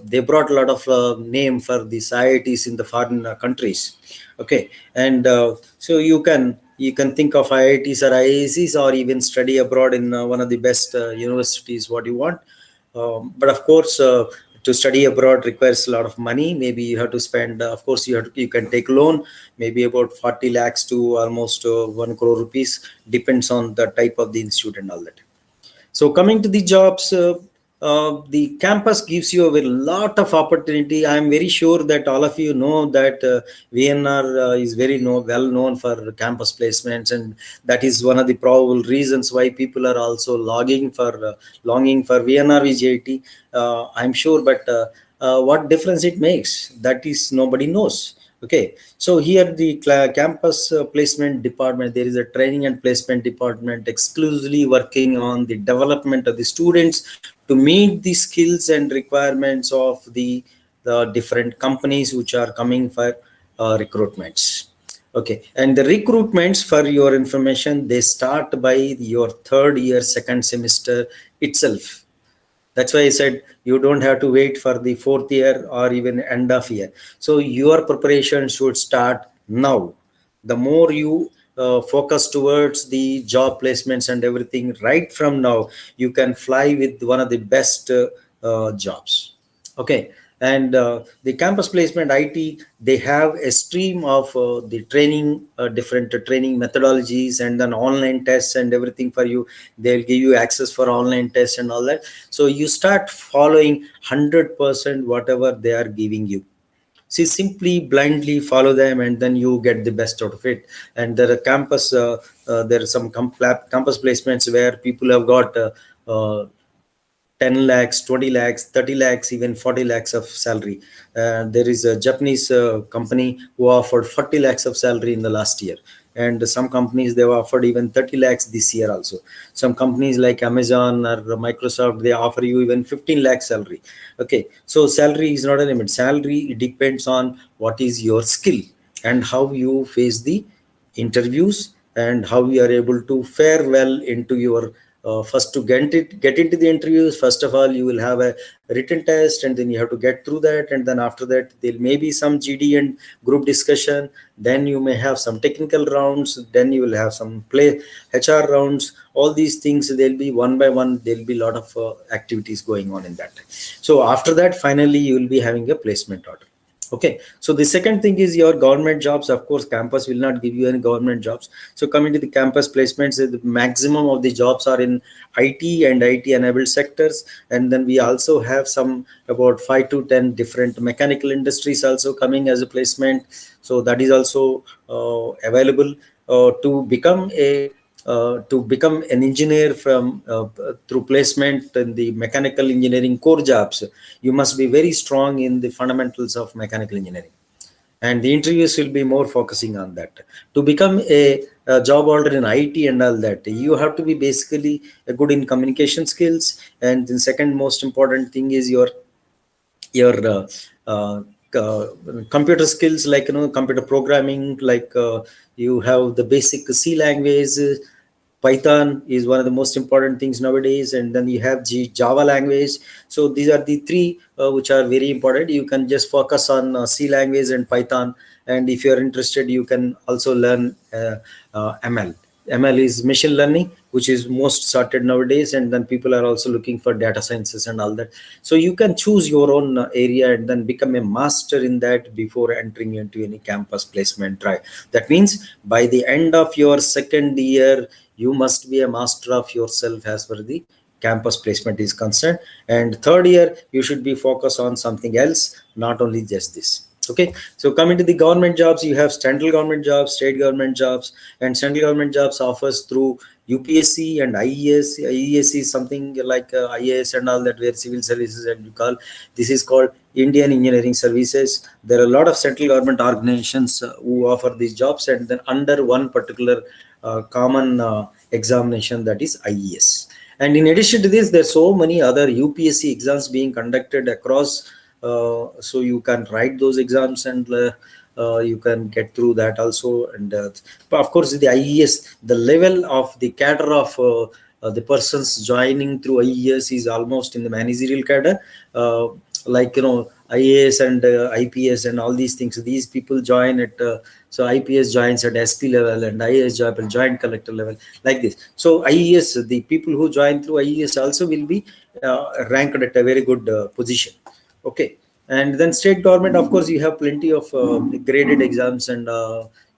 they brought a lot of name for these IITs in the foreign countries. Okay, and so you can think of IITs or IIScs, or even study abroad in one of the best universities, what you want. But of course, to study abroad requires a lot of money. Maybe you have to spend, of course, you can take loan, maybe about 40 lakhs to almost 1 crore rupees, depends on the type of the institute and all that. So coming to the jobs, the campus gives you a lot of opportunity. I am very sure that all of you know that VNR is very well known for campus placements, and that is one of the probable reasons why people are also longing for VNR VJIT. I'm sure, but what difference it makes, that is nobody knows. Okay, so here the campus placement department, there is a training and placement department exclusively working on the development of the students to meet the skills and requirements of the different companies which are coming for recruitments. Okay, and the recruitments, for your information, they start by your 3rd year, 2nd semester itself. That's why I said you don't have to wait for the 4th year or even end of year. So your preparation should start now. The more you focus towards the job placements and everything right from now, you can fly with one of the best jobs. Okay, and the campus placement IT, they have a stream of the training, different training methodologies, and then online tests and everything for you. They'll give you access for online tests and all that. So you start following 100% whatever they are giving you. See, simply blindly follow them, and then you get the best out of it. And there are campus, there are some campus placements where people have got 10 lakhs, 20 lakhs, 30 lakhs, even 40 lakhs of salary. There is a Japanese company who offered 40 lakhs of salary in the last year. and some companies they've offered even 30 lakhs this year also. Some companies like Amazon or Microsoft, they offer you even 15 lakh salary. Okay, so salary is not a limit. Salary depends on what is your skill and how you face the interviews and how you are able to fare well into your first to get into the interviews. First of all, you will have a written test, and then you have to get through that, and then after that there may be some GD and group discussion. Then you may have some technical rounds, then you will have some play HR rounds. All these things, there'll be one by one, there'll be a lot of activities going on in that. So after that, finally you will be having a placement order. Okay, so the second thing is your government jobs. Of course, campus will not give you any government jobs. So coming to the campus placements, the maximum of the jobs are in IT and IT enabled sectors. And then we also have some about 5 to 10 different mechanical industries also coming as a placement. So that is also available to become an engineer from through placement in the mechanical engineering core jobs. You must be very strong in the fundamentals of mechanical engineering, and the interviews will be more focusing on that. To become a job holder in IT and all that, you have to be basically good in communication skills, and the second most important thing is your computer skills, like computer programming, like you have the basic C language. Python is one of the most important things nowadays, and then you have Java language. So these are the three which are very important. You can just focus on C language and Python, and if you are interested, you can also learn ML. ML is machine learning, which is most started nowadays, and then people are also looking for data sciences and all that. So you can choose your own area and then become a master in that before entering into any campus placement drive. That means by the end of your second year, you must be a master of yourself as far as the campus placement is concerned. And third year, you should be focused on something else, not only just this. Okay, so coming to the government jobs, you have central government jobs, state government jobs, and central government jobs offers through UPSC and IES. IES is something like IAS and all that, where civil services, and you call this is called Indian Engineering Services. There are a lot of central government organizations who offer these jobs, and then under one particular common examination, that is IES. And in addition to this, there are so many other UPSC exams being conducted across. So you can write those exams, and you can get through that also. And but of course, the IES, the level of the cadre of the persons joining through IES is almost in the managerial cadre, like IAS and IPS and all these things. These people join at so IPS joins at SP level, and IAS join at joint collector level, like this. So IES, the people who join through IES also will be ranked at a very good position. Okay, and then state government, of course, you have plenty of graded exams, and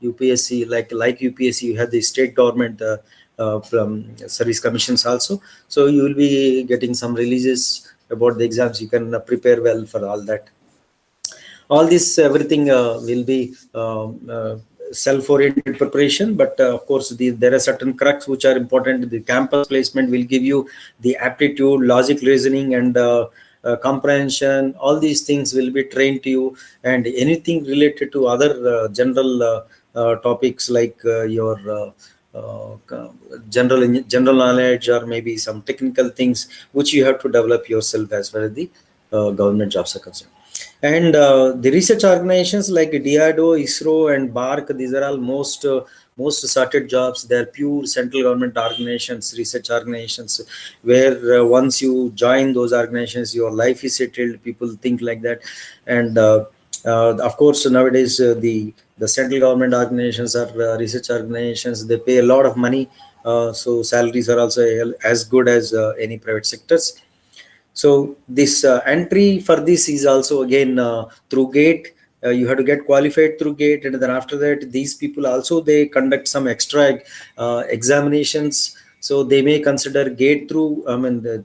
UPSC, like UPSC, you have the state government from service commissions also. So you will be getting some releases about the exams. You can prepare well for all that. All this, everything will be self-oriented preparation, but of course there are certain crux which are important. The campus placement will give you the aptitude, logic, reasoning, and comprehension. All these things will be trained to you, and anything related to other general topics like your general knowledge, or maybe some technical things which you have to develop yourself as far as the government jobs are concerned. And the research organizations like DRDO, ISRO, and BARC, these are all most started jobs. They are pure central government organizations, research organizations, where once you join those organizations, your life is settled. People think like that. And of course, nowadays the central government organizations are research organizations. They pay a lot of money, so salaries are also as good as any private sectors. So this entry for this is also again through GATE. You have to get qualified through GATE, and then after that, these people also, they conduct some extra examinations. So they may consider GATE through,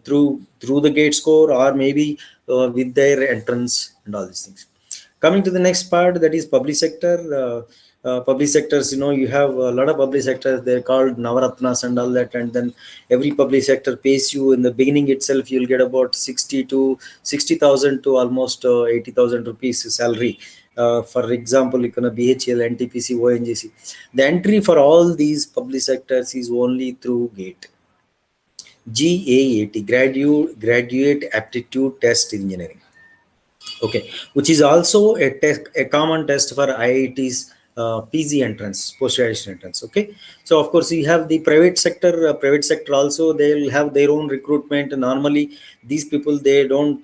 through the GATE score, or maybe with their entrance and all these things. Coming to the next part, that is public sector. public sectors, you have a lot of public sectors, they're called Navaratnas and all that, and then every public sector pays you in the beginning itself, you'll get about 60,000 to almost 80,000 rupees salary. For example, BHEL, NTPC, ONGC. The entry for all these public sectors is only through GATE. GAAT, Graduate Aptitude Test Engineering. Okay, which is also a common test for IIT's PG entrance, post-graduation entrance. Okay, so of course you have the private sector. Private sector also, they'll have their own recruitment. Normally, these people, they don't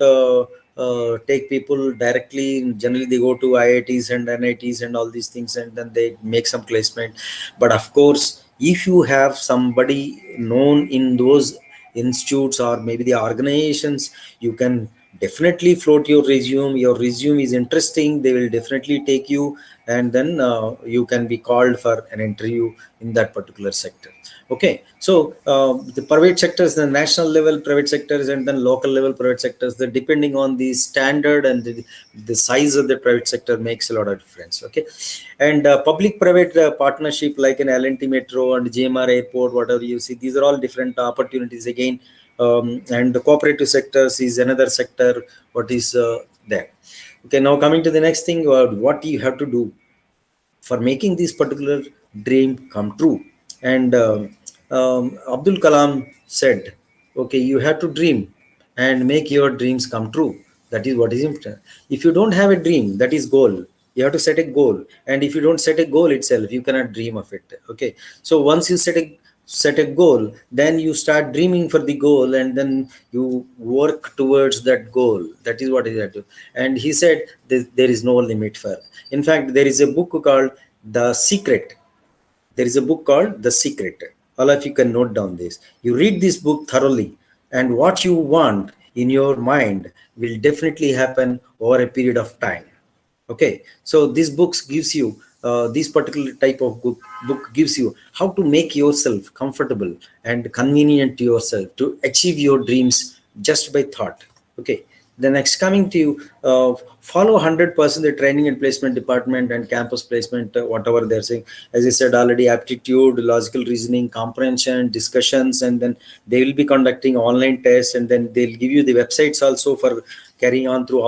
take people directly. Generally, they go to IITs and NITs and all these things, and then they make some placement. But of course, if you have somebody known in those institutes or maybe the organizations, you can definitely float your resume. Your resume is interesting, they will definitely take you, and then you can be called for an interview in that particular sector. Okay, so the private sectors, the national level private sectors, and then local level private sectors, the depending on the standard and the size of the private sector makes a lot of difference. Okay, and public private partnership like an L&T Metro and GMR Airport, whatever you see, these are all different opportunities again. And the cooperative sectors is another sector what is there. Okay, now coming to the next thing, what you have to do for making this particular dream come true. And Abdul Kalam said, okay, you have to dream and make your dreams come true. That is what is important. If you don't have a dream, that is goal. You have to set a goal, and if you don't set a goal itself, you cannot dream of it. Okay, so once you set a goal, then you start dreaming for the goal, and then you work towards that goal. That is what he had to. And he said there is no limit for. In fact, there is a book called The Secret. There is a book called The Secret. All of you can note down this. You read this book thoroughly, and what you want in your mind will definitely happen over a period of time. Okay, so this book gives you this particular type of book gives you how to make yourself comfortable and convenient to yourself to achieve your dreams just by thought. Okay, the next coming to you, follow 100% the training and placement department and campus placement, whatever they're saying. As I said already, aptitude, logical reasoning, comprehension, discussions, and then they will be conducting online tests, and then they'll give you the websites also for carrying on through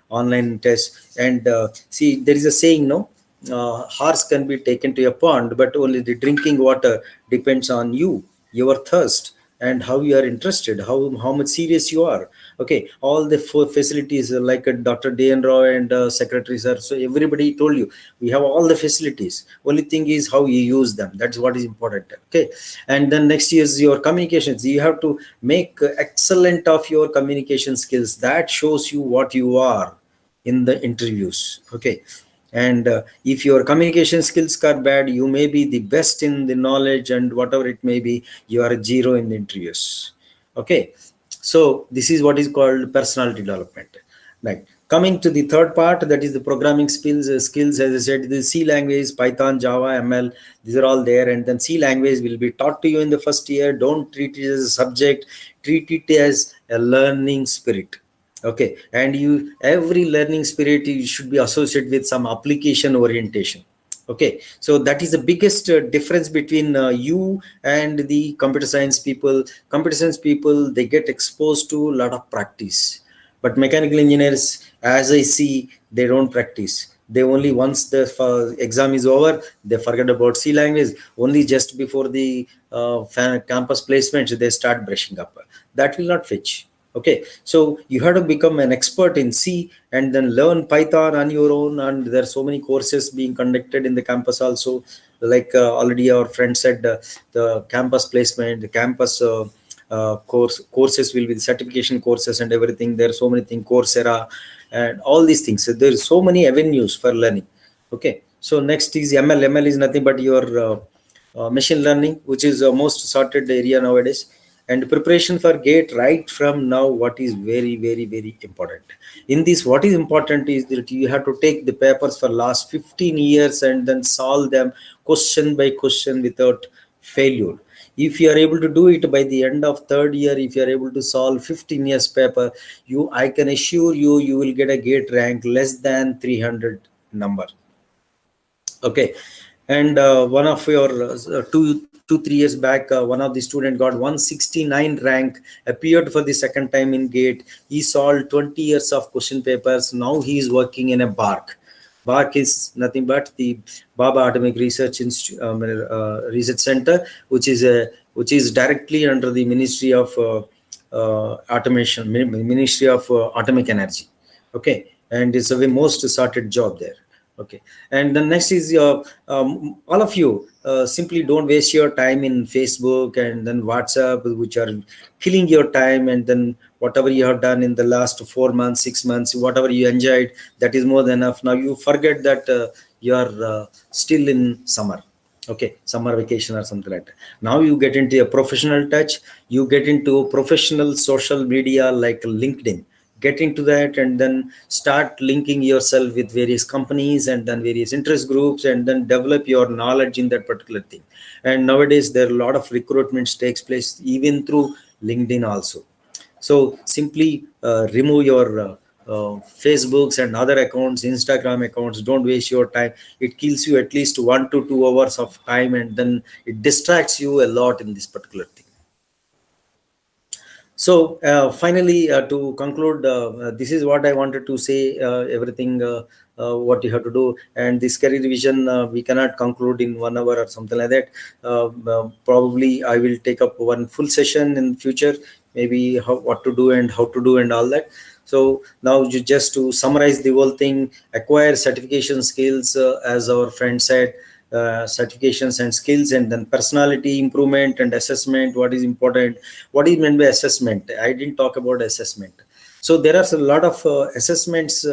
online tests. And see, there is a saying, no, horse can be taken to a pond, but only the drinking water depends on you, your thirst, and how you are interested, how much serious you are. Okay, all the facilities like Dr. D.N. Roy and Secretary Sir, so everybody told you we have all the facilities. Only thing is how you use them. That's what is important. Okay, and then next is your communications. You have to make excellent of your communication skills. That shows you what you are in the interviews. Okay. And if your communication skills are bad, you may be the best in the knowledge and whatever it may be, you are a zero in the interviews. Okay, so this is what is called personality development. Right. Coming to the third part, that is the programming skills. As I said, the C language, Python, Java, ML, these are all there. And then C language will be taught to you in the first year. Don't treat it as a subject, treat it as a learning spirit. Okay, and every learning spirit you should be associated with some application orientation. Okay, so that is the biggest difference between you and the computer science people. Computer science people, they get exposed to a lot of practice, but mechanical engineers, as I see, they don't practice. They only, once the exam is over, they forget about C language. Only just before the campus placement, they start brushing up. That will not fetch. Okay, so you have to become an expert in C and then learn Python on your own. And there are so many courses being conducted in the campus also. Like already our friend said, the campus placement, the campus courses will be the certification courses and everything. There are so many things, Coursera and all these things. So there are so many avenues for learning. Okay, so next is ML. ML is nothing but your machine learning, which is the most sorted area nowadays. And preparation for GATE right from now, what is very, very, very important. In this, what is important is that you have to take the papers for last 15 years and then solve them question by question without failure. If you are able to do it by the end of third year, if you are able to solve 15 years paper, I can assure you, you will get a GATE rank less than 300 number. Okay, and one of your 3 years back, one of the student got 169 rank, appeared for the second time in GATE. He solved 20 years of question papers. Now he is working in a BARC. BARC is nothing but the Baba Atomic Research Research Center, which is directly under the Ministry of Automation, Ministry of Atomic Energy. Okay, and it's the most sorted job there. Okay, and the next is all of you simply don't waste your time in Facebook and then WhatsApp, which are killing your time. And then whatever you have done in the last 4 months, 6 months, whatever you enjoyed, that is more than enough. Now you forget that you are still in summer. Okay, summer vacation or something like that. Now you get into a professional touch, you get into professional social media like LinkedIn. Get into that and then start linking yourself with various companies and then various interest groups, and then develop your knowledge in that particular thing. And nowadays there are a lot of recruitments takes place even through LinkedIn also. So simply remove your Facebooks and other accounts, Instagram accounts. Don't waste your time. It kills you at least 1 to 2 hours of time, and then it distracts you a lot in this particular thing. So finally, to conclude, this is what I wanted to say. Everything what you have to do, and this career vision we cannot conclude in 1 hour or something like that. Probably I will take up one full session in future, maybe what to do and how to do and all that. So now just to summarize the whole thing: acquire certification skills, as our friend said. Certifications and skills, and then personality improvement and assessment. What is important? What is meant by assessment? I didn't talk about assessment. So there are a lot of assessments,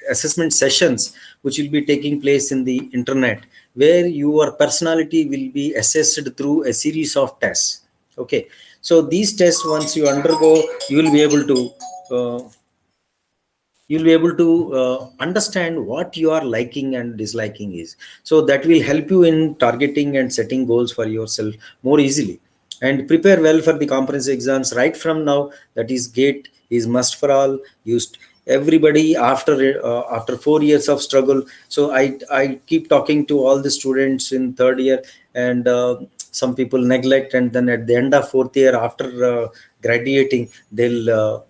assessment sessions which will be taking place in the internet, where your personality will be assessed through a series of tests. Okay, so these tests, once you undergo, you will be able to understand what you are liking and disliking is. So that will help you in targeting and setting goals for yourself more easily, and prepare well for the comprehensive exams right from now. That is, GATE is must for all. Used everybody after 4 years of struggle. So I keep talking to all the students in third year, and some people neglect, and then at the end of fourth year, after graduating, they'll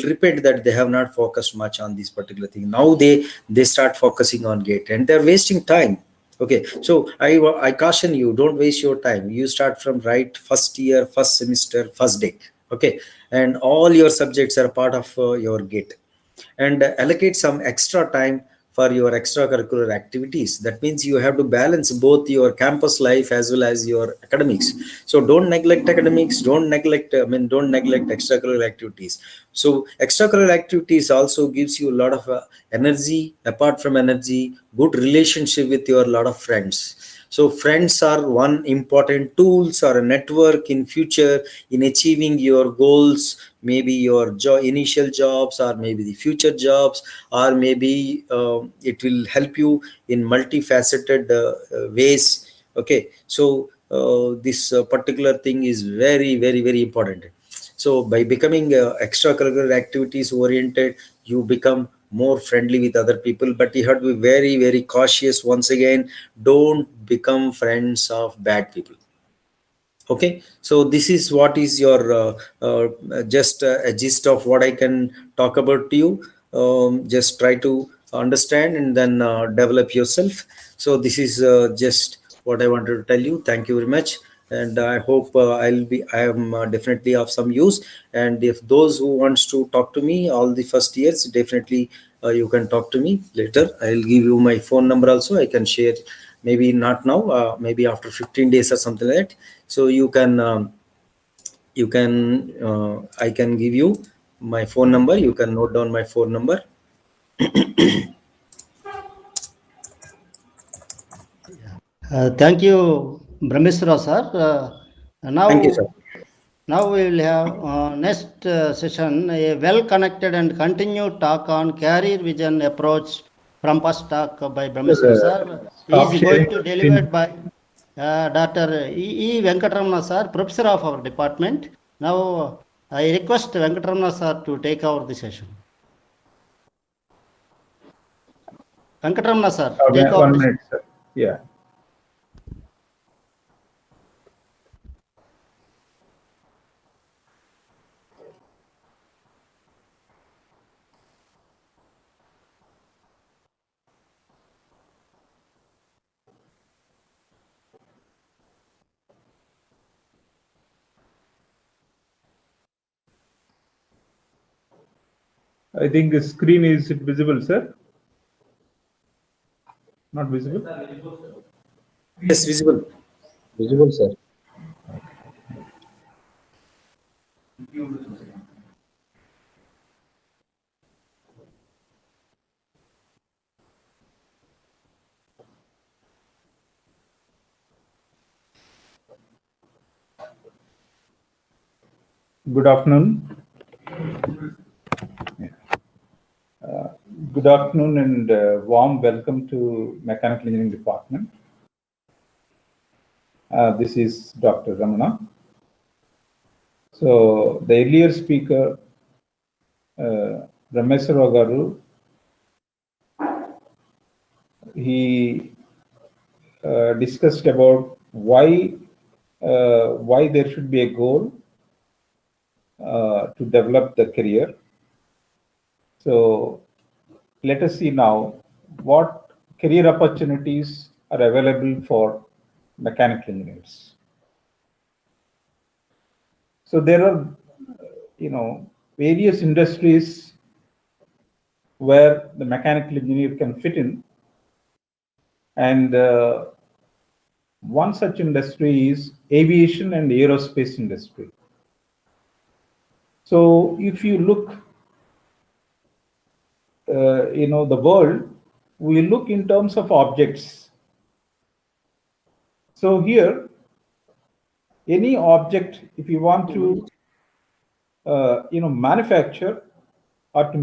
repent that they have not focused much on this particular thing. Now they start focusing on GATE, and they're wasting time. Okay, so I caution you, don't waste your time. You start from right first year, first semester, first day. Okay, and all your subjects are part of your GATE, and allocate some extra time for your extracurricular activities. That means you have to balance both your campus life as well as your academics. So don't neglect academics, don't neglect extracurricular activities. So extracurricular activities also gives you a lot of energy. Apart from energy, good relationship with your lot of friends. So friends are one important tools or a network in future in achieving your goals, maybe your initial jobs, or maybe the future jobs, or maybe it will help you in multifaceted ways. Okay, so this particular thing is very, very, very important. So by becoming extracurricular activities oriented, you become more friendly with other people, but you have to be very, very cautious. Once again, don't become friends of bad people. Okay, so this is what is your just a gist of what I can talk about to you. Just try to understand and then develop yourself. So this is just what I wanted to tell you. Thank you very much, and I hope I am definitely of some use. And if those who wants to talk to me all the first years, definitely you can talk to me later. I'll give you my phone number also. I can share, maybe not now, maybe after 15 days or something like that. So I can give you my phone number. You can note down my phone number. Thank you, Brahmeswara sir. Now, Thank you, sir. Now we will have next session, a well-connected and continued talk on career vision approach from first talk by Brahmeswara sir. He is going to delivered by Dr. E. Venkatraman sir, professor of our department. Now I request Venkatraman sir to take over the session. Venkatramana, sir. Okay, Take 1 off. minute, sir. Yeah. I think the screen is visible, sir. Not visible. Yes, visible. Visible, sir. Good afternoon. Good afternoon and warm welcome to Mechanical Engineering Department. This is Dr. Ramana. So the earlier speaker, Rameswara Garu, he discussed about why there should be a goal to develop the career. So let us see now what career opportunities are available for mechanical engineers. So there are, various industries where the mechanical engineer can fit in, and one such industry is aviation and aerospace industry. So if you look, the world, we look in terms of objects. So here, any object, if you want to, manufacture or to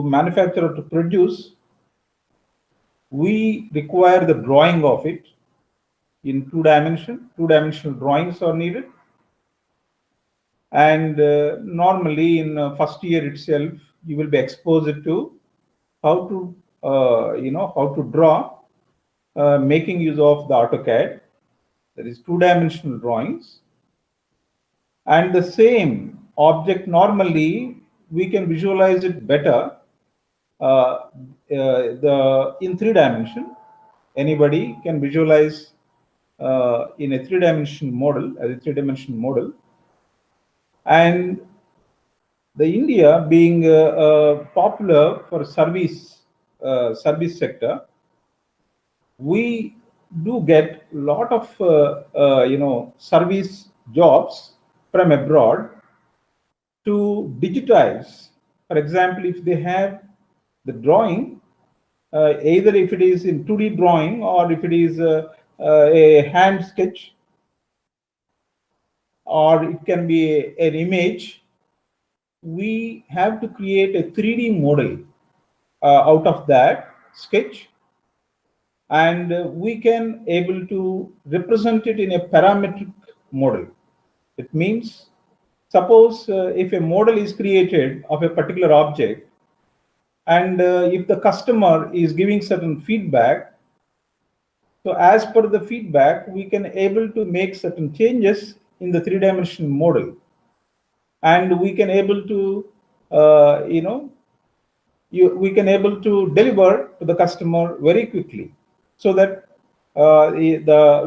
manufacture or to produce, we require the drawing of it in 2 dimension. 2-dimensional drawings are needed. And normally in first year itself, you will be exposed to how to, how to draw, making use of the AutoCAD. That is 2-dimensional drawings. And the same object, normally we can visualize it better in 3 dimension. Anybody can visualize in a 3-dimensional model, as a 3-dimensional model. And the India being popular for service sector, we do get a lot of service jobs from abroad to digitize. For example, if they have the drawing, either if it is in 2D drawing or if it is a hand sketch, or it can be an image, we have to create a 3D model out of that sketch, and we can able to represent it in a parametric model. It means, suppose if a model is created of a particular object, and if the customer is giving certain feedback, so as per the feedback, we can able to make certain changes in the 3-dimensional model, and we can able to, we can able to deliver to the customer very quickly, so that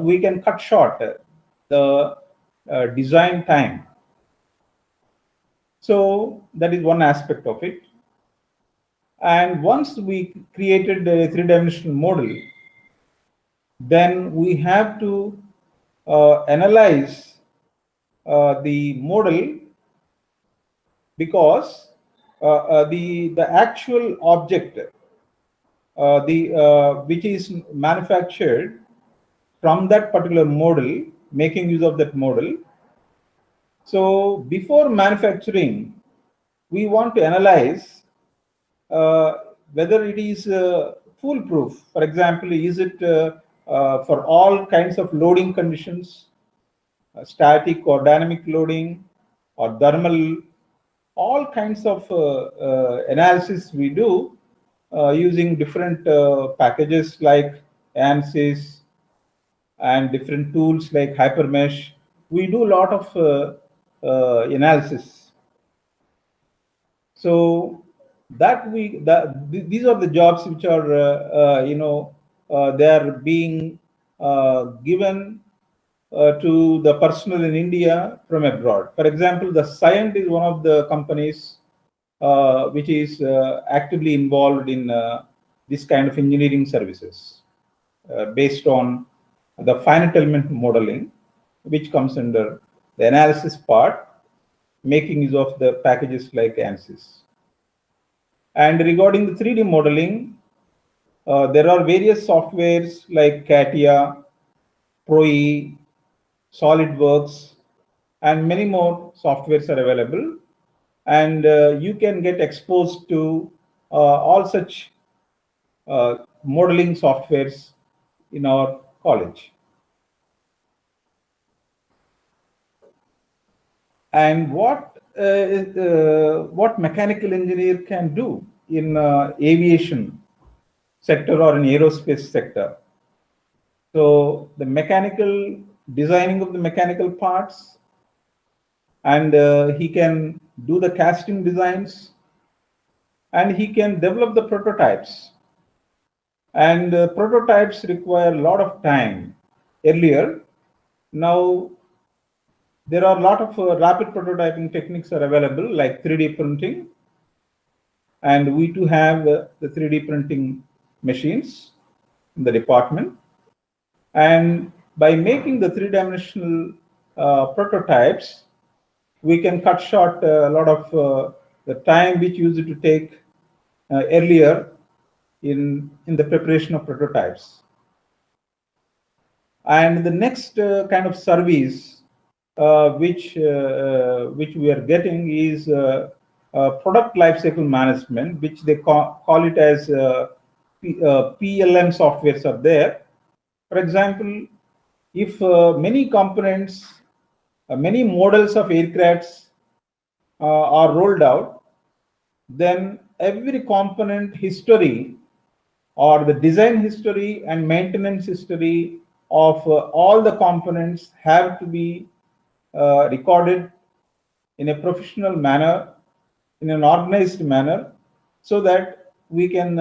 we can cut short the design time. So that is one aspect of it. And once we created a 3-dimensional model, then we have to analyze the model, because the actual object which is manufactured from that particular model, making use of that model. So before manufacturing, we want to analyze whether it is foolproof. For example, is it for all kinds of loading conditions, static or dynamic loading or thermal, all kinds of analysis we do using different packages like ANSYS and different tools like Hypermesh. We do a lot of analysis. So these are the jobs which are they are being given to the personnel in India from abroad. For example, the Cyient is one of the companies which is actively involved in this kind of engineering services based on the finite element modeling, which comes under the analysis part, making use of the packages like ANSYS. And regarding the 3D modeling, there are various softwares like CATIA, ProE, SolidWorks, and many more softwares are available. And you can get exposed to all such modeling softwares in our college. And what mechanical engineer can do in aviation sector or in aerospace sector? So the mechanical designing of the mechanical parts, and he can do the casting designs, and he can develop the prototypes. And prototypes require a lot of time earlier. Now there are a lot of rapid prototyping techniques are available, like 3D printing, and we too have the 3D printing machines in the department. And by making the 3-dimensional prototypes, we can cut short a lot of the time which used to take earlier in the preparation of prototypes. And the next kind of service which we are getting is product lifecycle management, which they call it as PLM softwares are there. For example, if many components, many models of aircrafts are rolled out, then every component history or the design history and maintenance history of all the components have to be recorded in a professional manner, in an organized manner, so that we can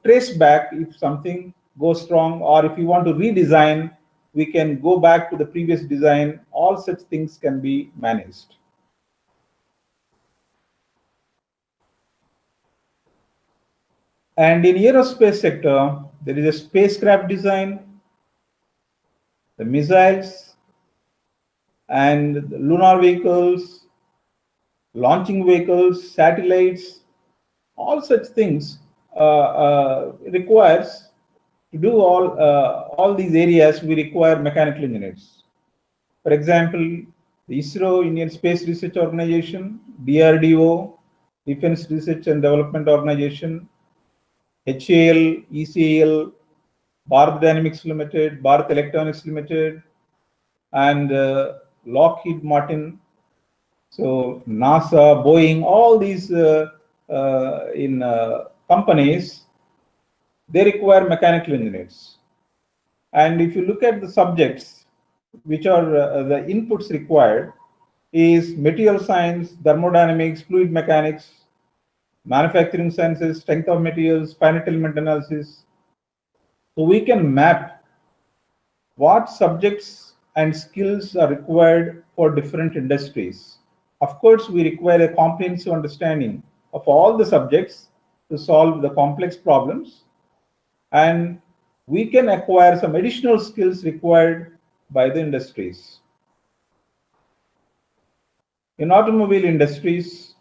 trace back if something goes wrong, or if you want to redesign, we can go back to the previous design. All such things can be managed. And in aerospace sector, there is a spacecraft design, the missiles, and the lunar vehicles, launching vehicles, satellites. All such things requires to do all these areas. We require mechanical engineers. For example, the ISRO, Indian Space Research Organization, DRDO, Defense Research and Development Organization, HAL, ECAL, Bharat Dynamics Limited, Bharat Electronics Limited, and Lockheed Martin. So NASA, Boeing, all these companies, they require mechanical engineers. And if you look at the subjects which are the inputs required, is material science, thermodynamics, fluid mechanics, manufacturing sciences, strength of materials, finite element analysis. So we can map what subjects and skills are required for different industries. Of course, we require a comprehensive understanding of all the subjects to solve the complex problems, and we can acquire some additional skills required by the industries. In automobile industries,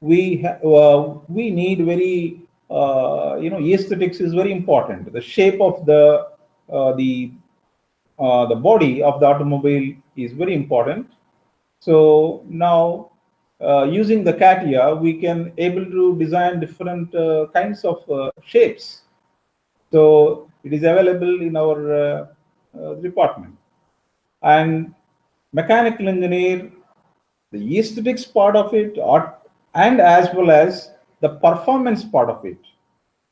we need very aesthetics is very important. The shape of the body of the automobile is very important. So now, using the CATIA, we can able to design different kinds of shapes. So it is available in our department. And mechanical engineer, the aesthetics part of it, and as well as the performance part of it.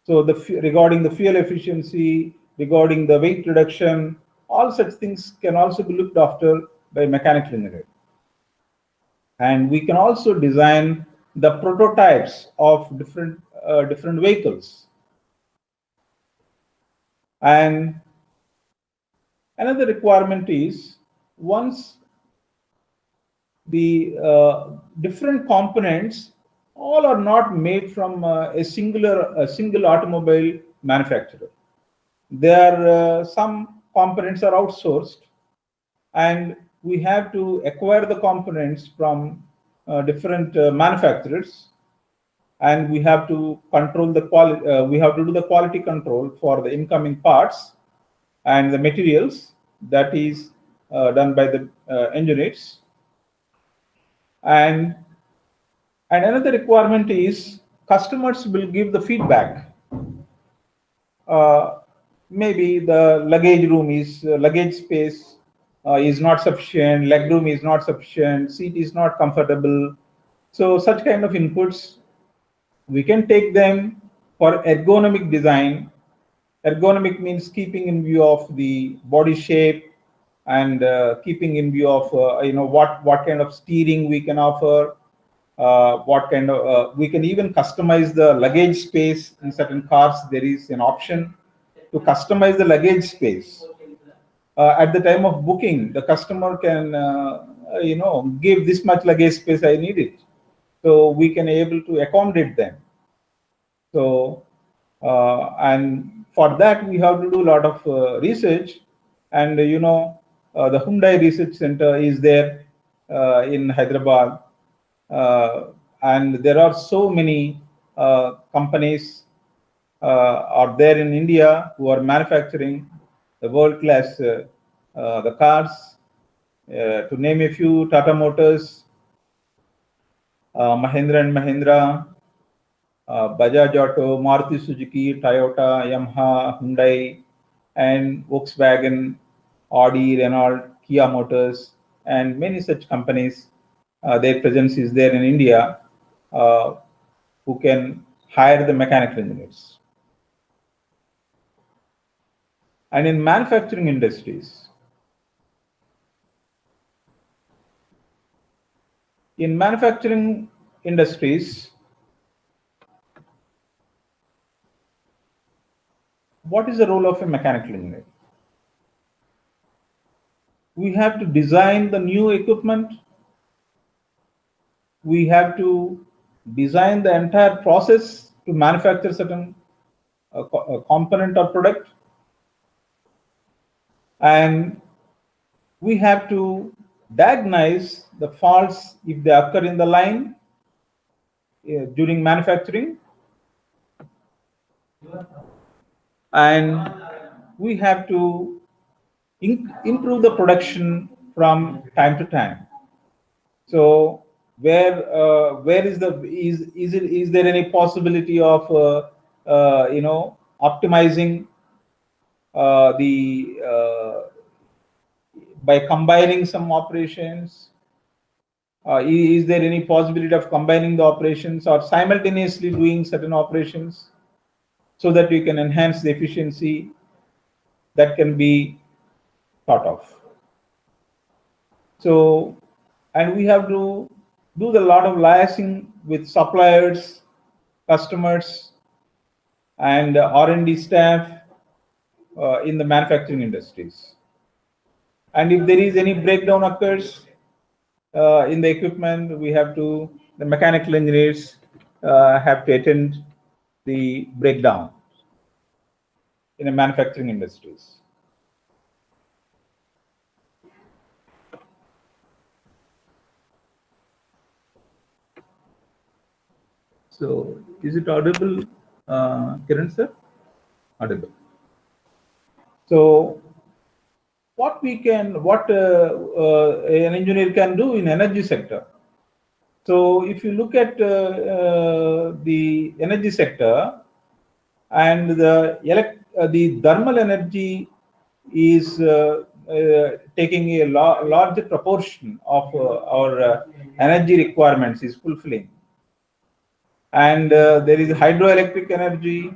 So regarding the fuel efficiency, regarding the weight reduction, all such things can also be looked after by mechanical engineering. And we can also design the prototypes of different vehicles. And another requirement is, once the different components all are not made from a single automobile manufacturer. There are some components are outsourced, and we have to acquire the components from different manufacturers, and we have to control the quality. We have to do the quality control for the incoming parts and the materials. That is done by the engineers. And another requirement is, customers will give the feedback. Maybe the luggage space is not sufficient, leg room is not sufficient, seat is not comfortable. So such kind of inputs, we can take them for ergonomic design. Ergonomic means keeping in view of the body shape, and keeping in view of what kind of steering we can offer. What kind of we can even customize the luggage space. In certain cars, there is an option to customize the luggage space. At the time of booking, the customer can give this much luggage space, I need it. So we can able to accommodate them. So and for that we have to do a lot of research. And the Hyundai Research Center is there in Hyderabad. And there are so many companies are there in India who are manufacturing the world-class the cars. To name a few: Tata Motors, Mahindra and Mahindra, Bajaj Auto, Maruti Suzuki, Toyota, Yamaha, Hyundai, and Volkswagen, Audi, Renault, Kia Motors, and many such companies. Their presence is there in India, who can hire the mechanical engineers. And in manufacturing industries, what is the role of a mechanical engineer? We have to design the new equipment. We have to design the entire process to manufacture certain component or product. And we have to diagnose the faults if they occur in the line during manufacturing. And we have to improve the production from time to time. So where is there any possibility of optimizing by combining some operations? Is there any possibility of combining the operations or simultaneously doing certain operations so that we can enhance the efficiency? That can be thought of. So, and we have to do a lot of liaising with suppliers, customers, and R&D staff in the manufacturing industries. And if there is any breakdown occurs in the equipment, the mechanical engineers have to attend the breakdown in the manufacturing industries. So, is it audible, Kiran sir? Audible. So, what an engineer can do in energy sector. So, if you look at the energy sector, and the thermal energy is taking a larger proportion of our energy requirements, is fulfilling. And there is hydroelectric energy,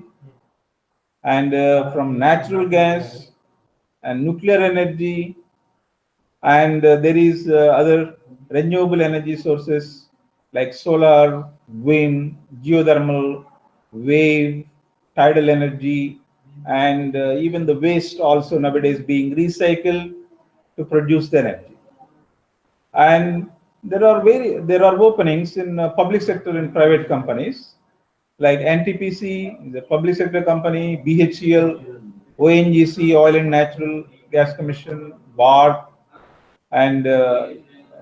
and from natural gas and nuclear energy, and there is other renewable energy sources like solar, wind, geothermal, wave, tidal energy, and even the waste also nowadays being recycled to produce the energy. And there are openings in public sector and private companies like NTPC is a public sector company, BHEL, ONGC, Oil and Natural Gas Commission, BART, and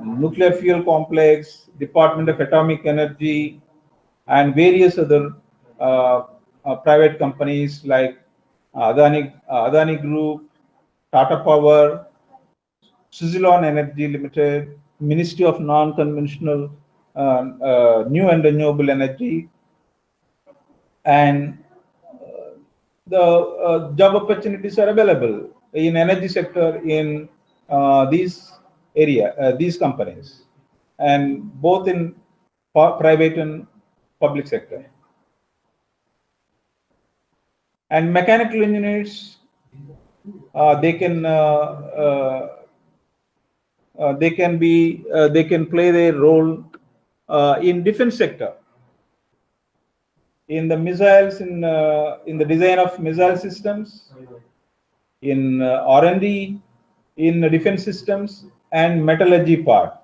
Nuclear Fuel Complex, Department of Atomic Energy, and various other private companies like Adani Group, Tata Power, Suzlon Energy Limited, Ministry of Non-Conventional New and Renewable Energy, and the job opportunities are available in energy sector in these companies, and both in private and public sector. And mechanical engineers, they can play their role in defense sector, in the missiles, in the design of missile systems, in R&D, in defense systems, and metallurgy part.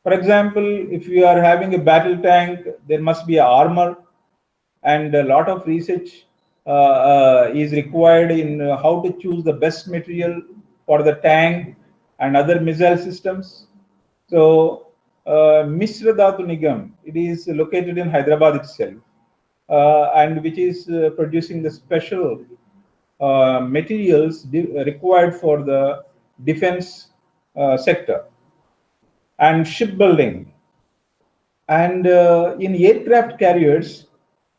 For example, if you are having a battle tank, there must be armor, and a lot of research is required in how to choose the best material for the tank and other missile systems. So, Mishra Dhatu Nigam, it is located in Hyderabad itself, and which is producing the special materials required for the defense sector and shipbuilding. And in aircraft carriers,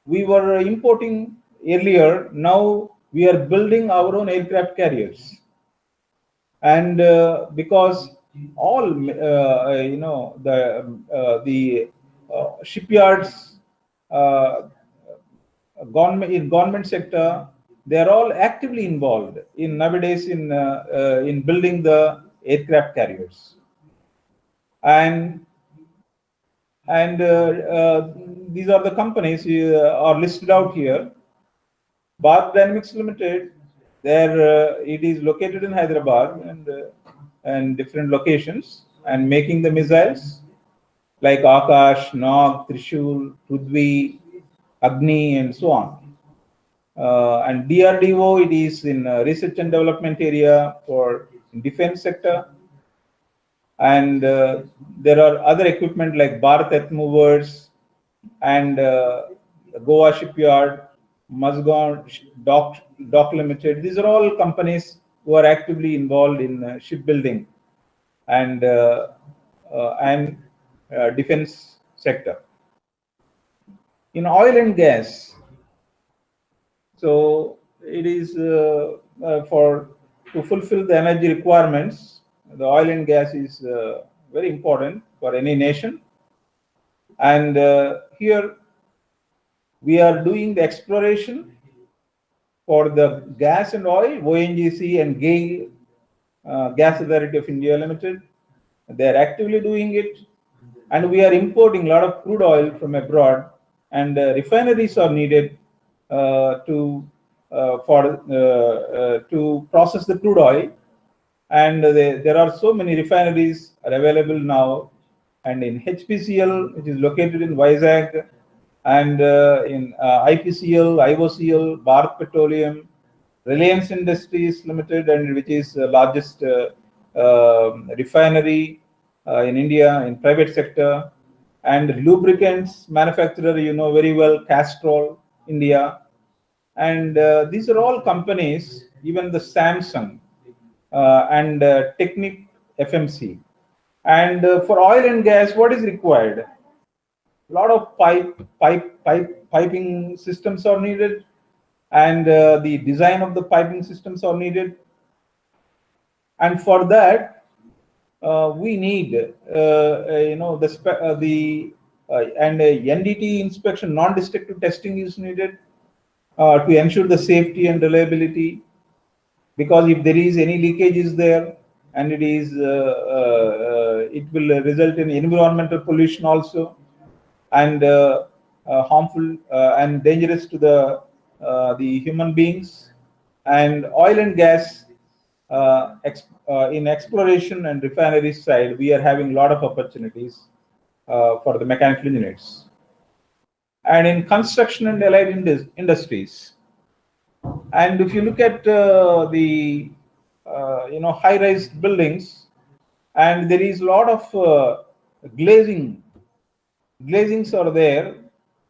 we were importing earlier. Now we are building our own aircraft carriers, and because all the shipyards, government sector, they are all actively involved in nowadays in building the aircraft carriers, and these are the companies are listed out here. Bharat Dynamics Limited, there it is located in Hyderabad and different locations, and making the missiles like Akash, Nag, Trishul, Prithvi, Agni, and so on. And DRDO, it is in research and development area for defense sector. And there are other equipment like Bharat Earth Movers and Goa Shipyard, Mazgaon Dock Limited. These are all companies who are actively involved in shipbuilding and defense sector. In oil and gas, so it is to fulfill the energy requirements. The oil and gas is very important for any nation, and here we are doing the exploration for the gas and oil. ONGC and GAIL, Gas Authority of India Limited, they are actively doing it, and we are importing a lot of crude oil from abroad, and refineries are needed to process the crude oil. And there are so many refineries are available now, and in HPCL, which is located in Vizag, and in IPCL, IOCL, Bharat Petroleum, Reliance Industries Limited, and which is the largest refinery in India in private sector, and lubricants manufacturer, you know very well, Castrol India, and these are all companies, even the Samsung and Technic FMC. And for oil and gas, what is required? A lot of piping systems are needed, and the design of the piping systems are needed. And for that, we need the and NDT inspection, non-destructive testing is needed to ensure the safety and reliability. Because if there is any leakage is there, and it will result in environmental pollution also, and harmful and dangerous to the human beings. And oil and gas in exploration and refinery side, we are having a lot of opportunities for the mechanical engineers. And in construction and allied industries. And if you look at the high-rise buildings, and there is a lot of glazings are there,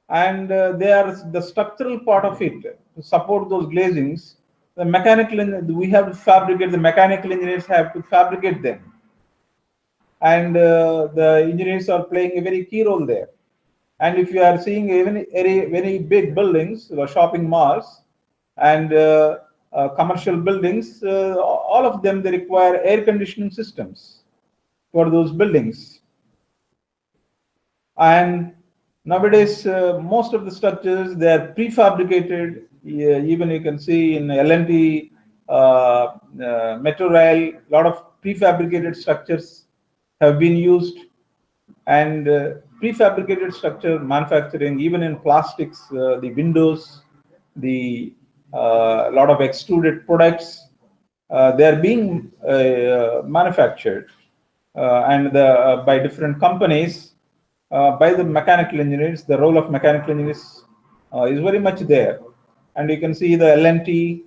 and they are the structural part of it to support those glazings. The we have to fabricate. The mechanical engineers have to fabricate them, and the engineers are playing a very key role there. And if you are seeing even very big buildings, shopping malls, and commercial buildings, all of them, they require air conditioning systems for those buildings. And nowadays, most of the structures, they are prefabricated. Even you can see in L&T, Metro Rail, a lot of prefabricated structures have been used. And prefabricated structure manufacturing, even in plastics, the windows, the lot of extruded products, they are being manufactured and by different companies, by the mechanical engineers. The role of mechanical engineers is very much there. And you can see the L&T,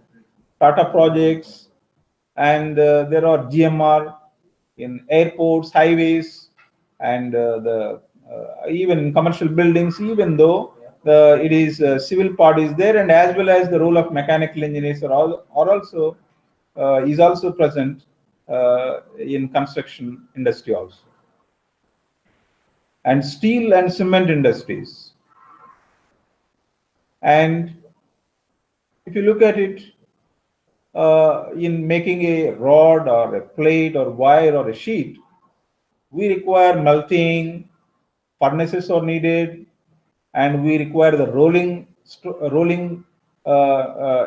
Tata Projects, and there are GMR in airports, highways, and even in commercial buildings, even though it is civil part is there, and as well as the role of mechanical engineers is also present in construction industry also. And steel and cement industries. And if you look at it, in making a rod or a plate or wire or a sheet, we require melting, furnaces are needed, and we require the rolling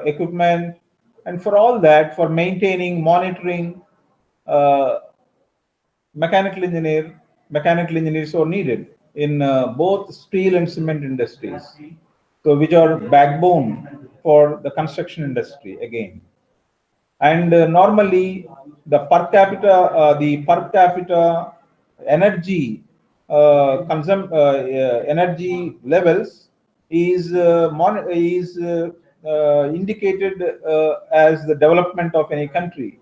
equipment. And for all that, for maintaining, monitoring, mechanical engineers are needed in both steel and cement industries, so which are backbone for the construction industry again. And normally the per capita energy energy levels is indicated as the development of any country.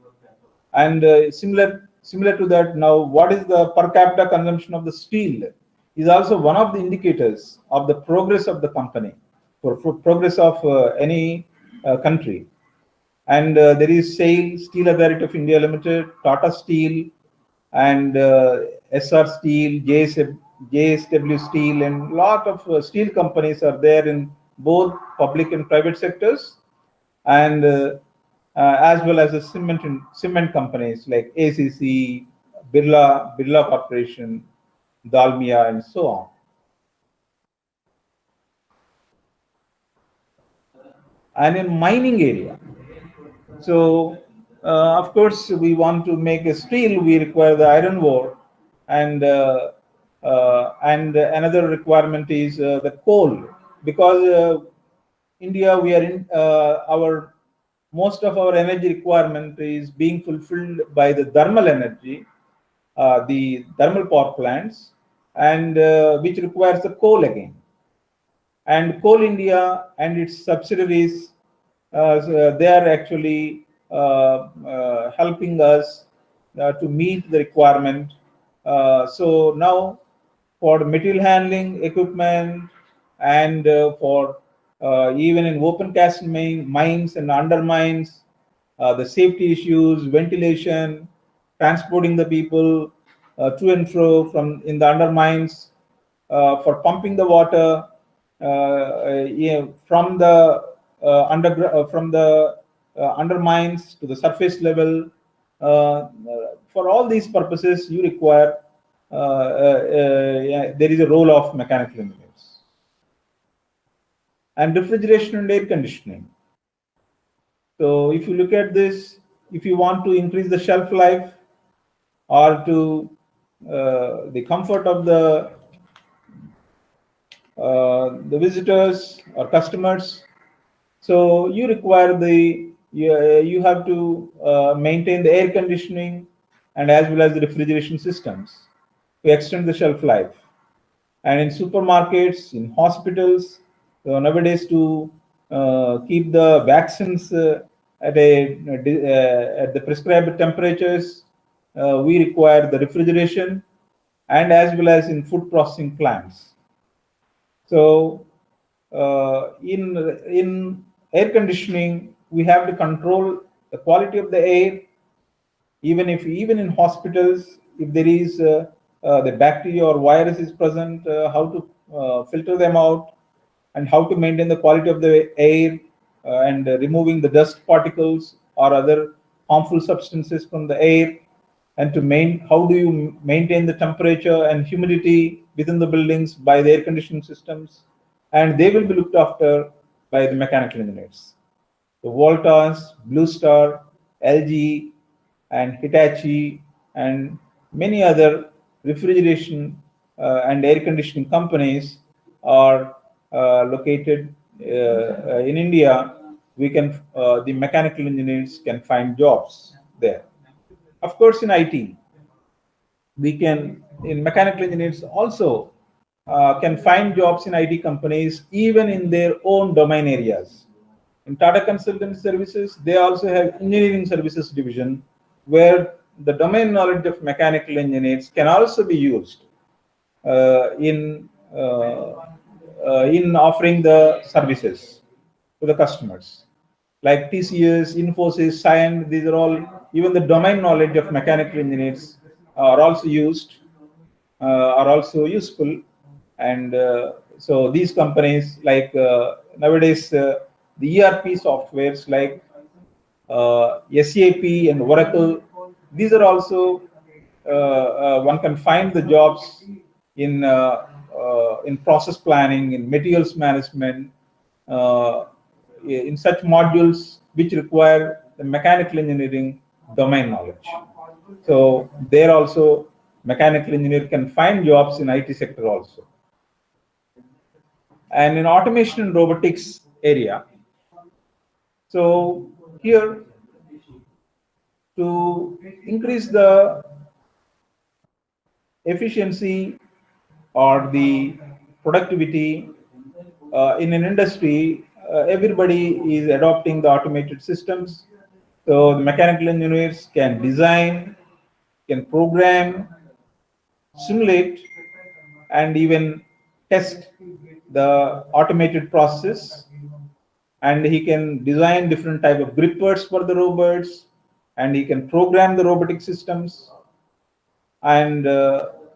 And similar to that, now what is the per capita consumption of the steel is also one of the indicators of the progress of the company, for progress of any country. And there is SAIL, Steel Authority of India Limited, Tata Steel, and SR Steel, JSW Steel, and lot of steel companies are there in both public and private sectors, and as well as the cement companies like ACC, Birla Corporation, Dalmia, and so on. And in mining area, so of course we want to make a steel, we require the iron ore, and another requirement is the coal, because India, we are in most of our energy requirement is being fulfilled by the thermal energy, the thermal power plants, and which requires the coal again. And Coal India and its subsidiaries, they are actually helping us to meet the requirement. So now for material handling equipment, and for even in open cast mines and under mines, the safety issues, ventilation, transporting the people to and fro from in the under mines, for pumping the water from the under mines to the surface level. For all these purposes, you require there is a role of mechanical engineers. And refrigeration and air conditioning. So if you look at this, if you want to increase the shelf life or to the comfort of the visitors or customers, so you require you have to maintain the air conditioning and as well as the refrigeration systems to extend the shelf life. And in supermarkets, in hospitals, so nowadays to keep the vaccines at the prescribed temperatures, we require the refrigeration, and as well as in food processing plants. So in air conditioning, we have to control the quality of the air. Even in hospitals, if there is the bacteria or virus is present, how to filter them out, and how to maintain the quality of the air, and removing the dust particles or other harmful substances from the air, and how do you maintain the temperature and humidity within the buildings by the air conditioning systems, and they will be looked after by the mechanical engineers. The Voltas, Blue Star, LG, and Hitachi, and many other refrigeration and air conditioning companies are located in India. The mechanical engineers can find jobs there. Of course, in IT, mechanical engineers also can find jobs in IT companies, even in their own domain areas. In Tata Consultancy Services, they also have engineering services division, where the domain knowledge of mechanical engineers can also be used in offering the services to the customers. Like TCS, Infosys, Cyient, these are all, even the domain knowledge of mechanical engineers are also useful. And so these companies, like nowadays, the ERP softwares like SAP and Oracle, these are also, one can find the jobs in process planning, in materials management, in such modules which require the mechanical engineering domain knowledge. So there also, mechanical engineer can find jobs in IT sector also. And in automation and robotics area, so here, to increase the efficiency or the productivity in an industry, everybody is adopting the automated systems. So the mechanical engineers can design, can program, simulate, and even test the automated process. And he can design different type of grippers for the robots, and he can program the robotic systems, and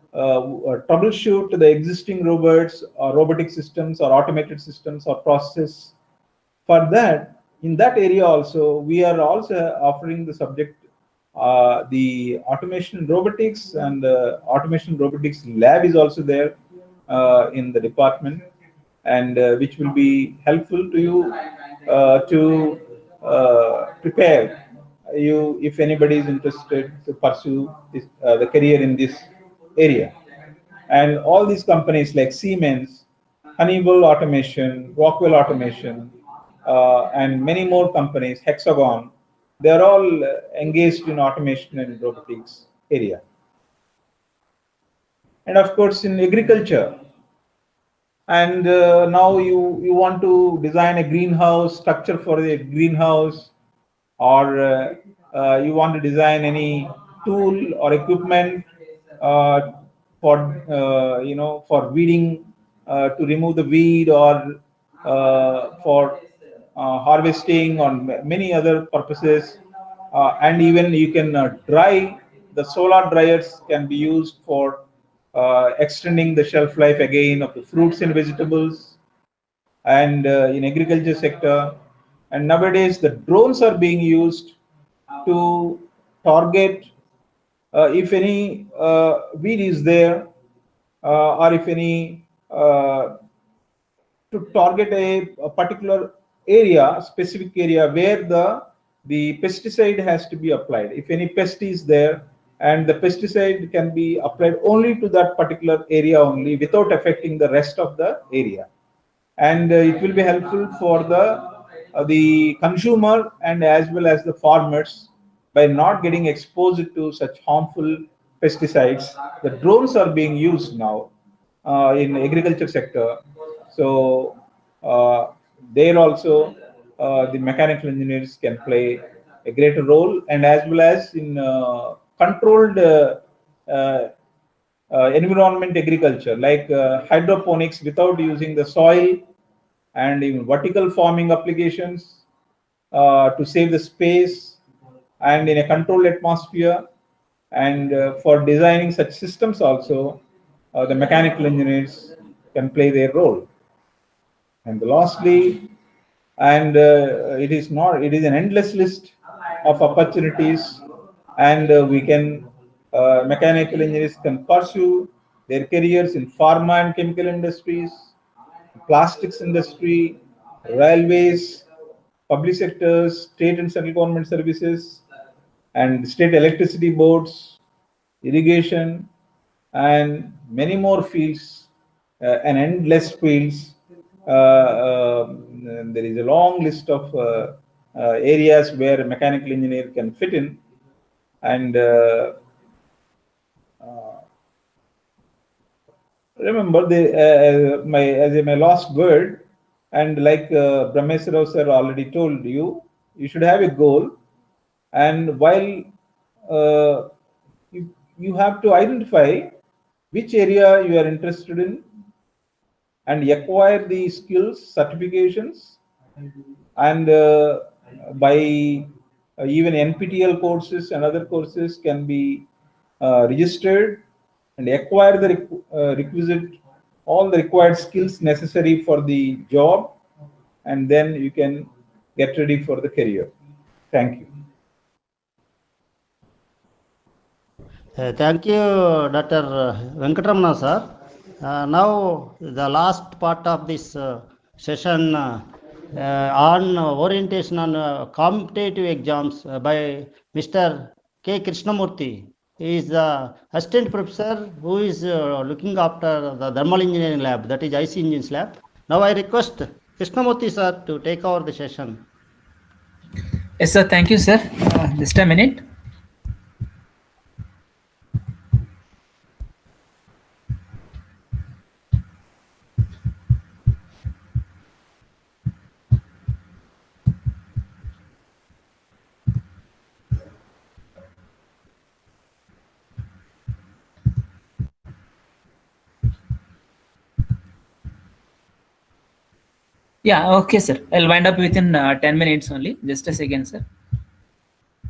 troubleshoot the existing robots or robotic systems or automated systems or processes. For that, in that area also, we are also offering the subject, the automation and robotics, and automation robotics lab is also there in the department, and which will be helpful to you to prepare you if anybody is interested to pursue the career in this area. And all these companies like Siemens, Honeywell Automation, Rockwell Automation, and many more companies, Hexagon, they are all engaged in automation and robotics area. And of course, in agriculture, and now you want to design a greenhouse structure for the greenhouse, or you want to design any tool or equipment for for weeding, to remove the weed, or for harvesting, on many other purposes, and even you can dry. The solar dryers can be used for extending the shelf life again of the fruits and vegetables, and in agriculture sector. And nowadays the drones are being used to target if any weed is there, or if any to target a particular area, specific area where the pesticide has to be applied. If any pest is there, and the pesticide can be applied only to that particular area only without affecting the rest of the area. And it will be helpful for the consumer and as well as the farmers by not getting exposed to such harmful pesticides. The drones are being used now in agriculture sector. So there also the mechanical engineers can play a greater role, and as well as in controlled environment agriculture like hydroponics without using the soil, and even vertical farming applications to save the space and in a controlled atmosphere. And for designing such systems also, the mechanical engineers can play their role. And lastly, and it is an endless list of opportunities, and we can mechanical engineers can pursue their careers in pharma and chemical industries, plastics industry, railways, public sectors, state and central government services, and state electricity boards, irrigation, and many more fields, and endless fields. There is a long list of areas where a mechanical engineer can fit in. And remember, my last word, and like Brahmeswar Rao sir already told you, you should have a goal, and while you have to identify which area you are interested in and acquire the skills, certifications, and by even NPTEL courses and other courses can be registered and acquire the requisite, all the required skills necessary for the job, and then you can get ready for the career. Thank you. Thank you, Dr. Venkatramana sir. Now the last part of this session on orientation on competitive exams by Mr. K. Krishnamurthy. He is the assistant professor who is looking after the thermal engineering lab, that is IC Engines lab. Now I request Krishnamurthy sir to take over the session. Yes sir, thank you sir. Just a minute. Yeah, okay, sir. I'll wind up within 10 minutes only. Just a second, sir.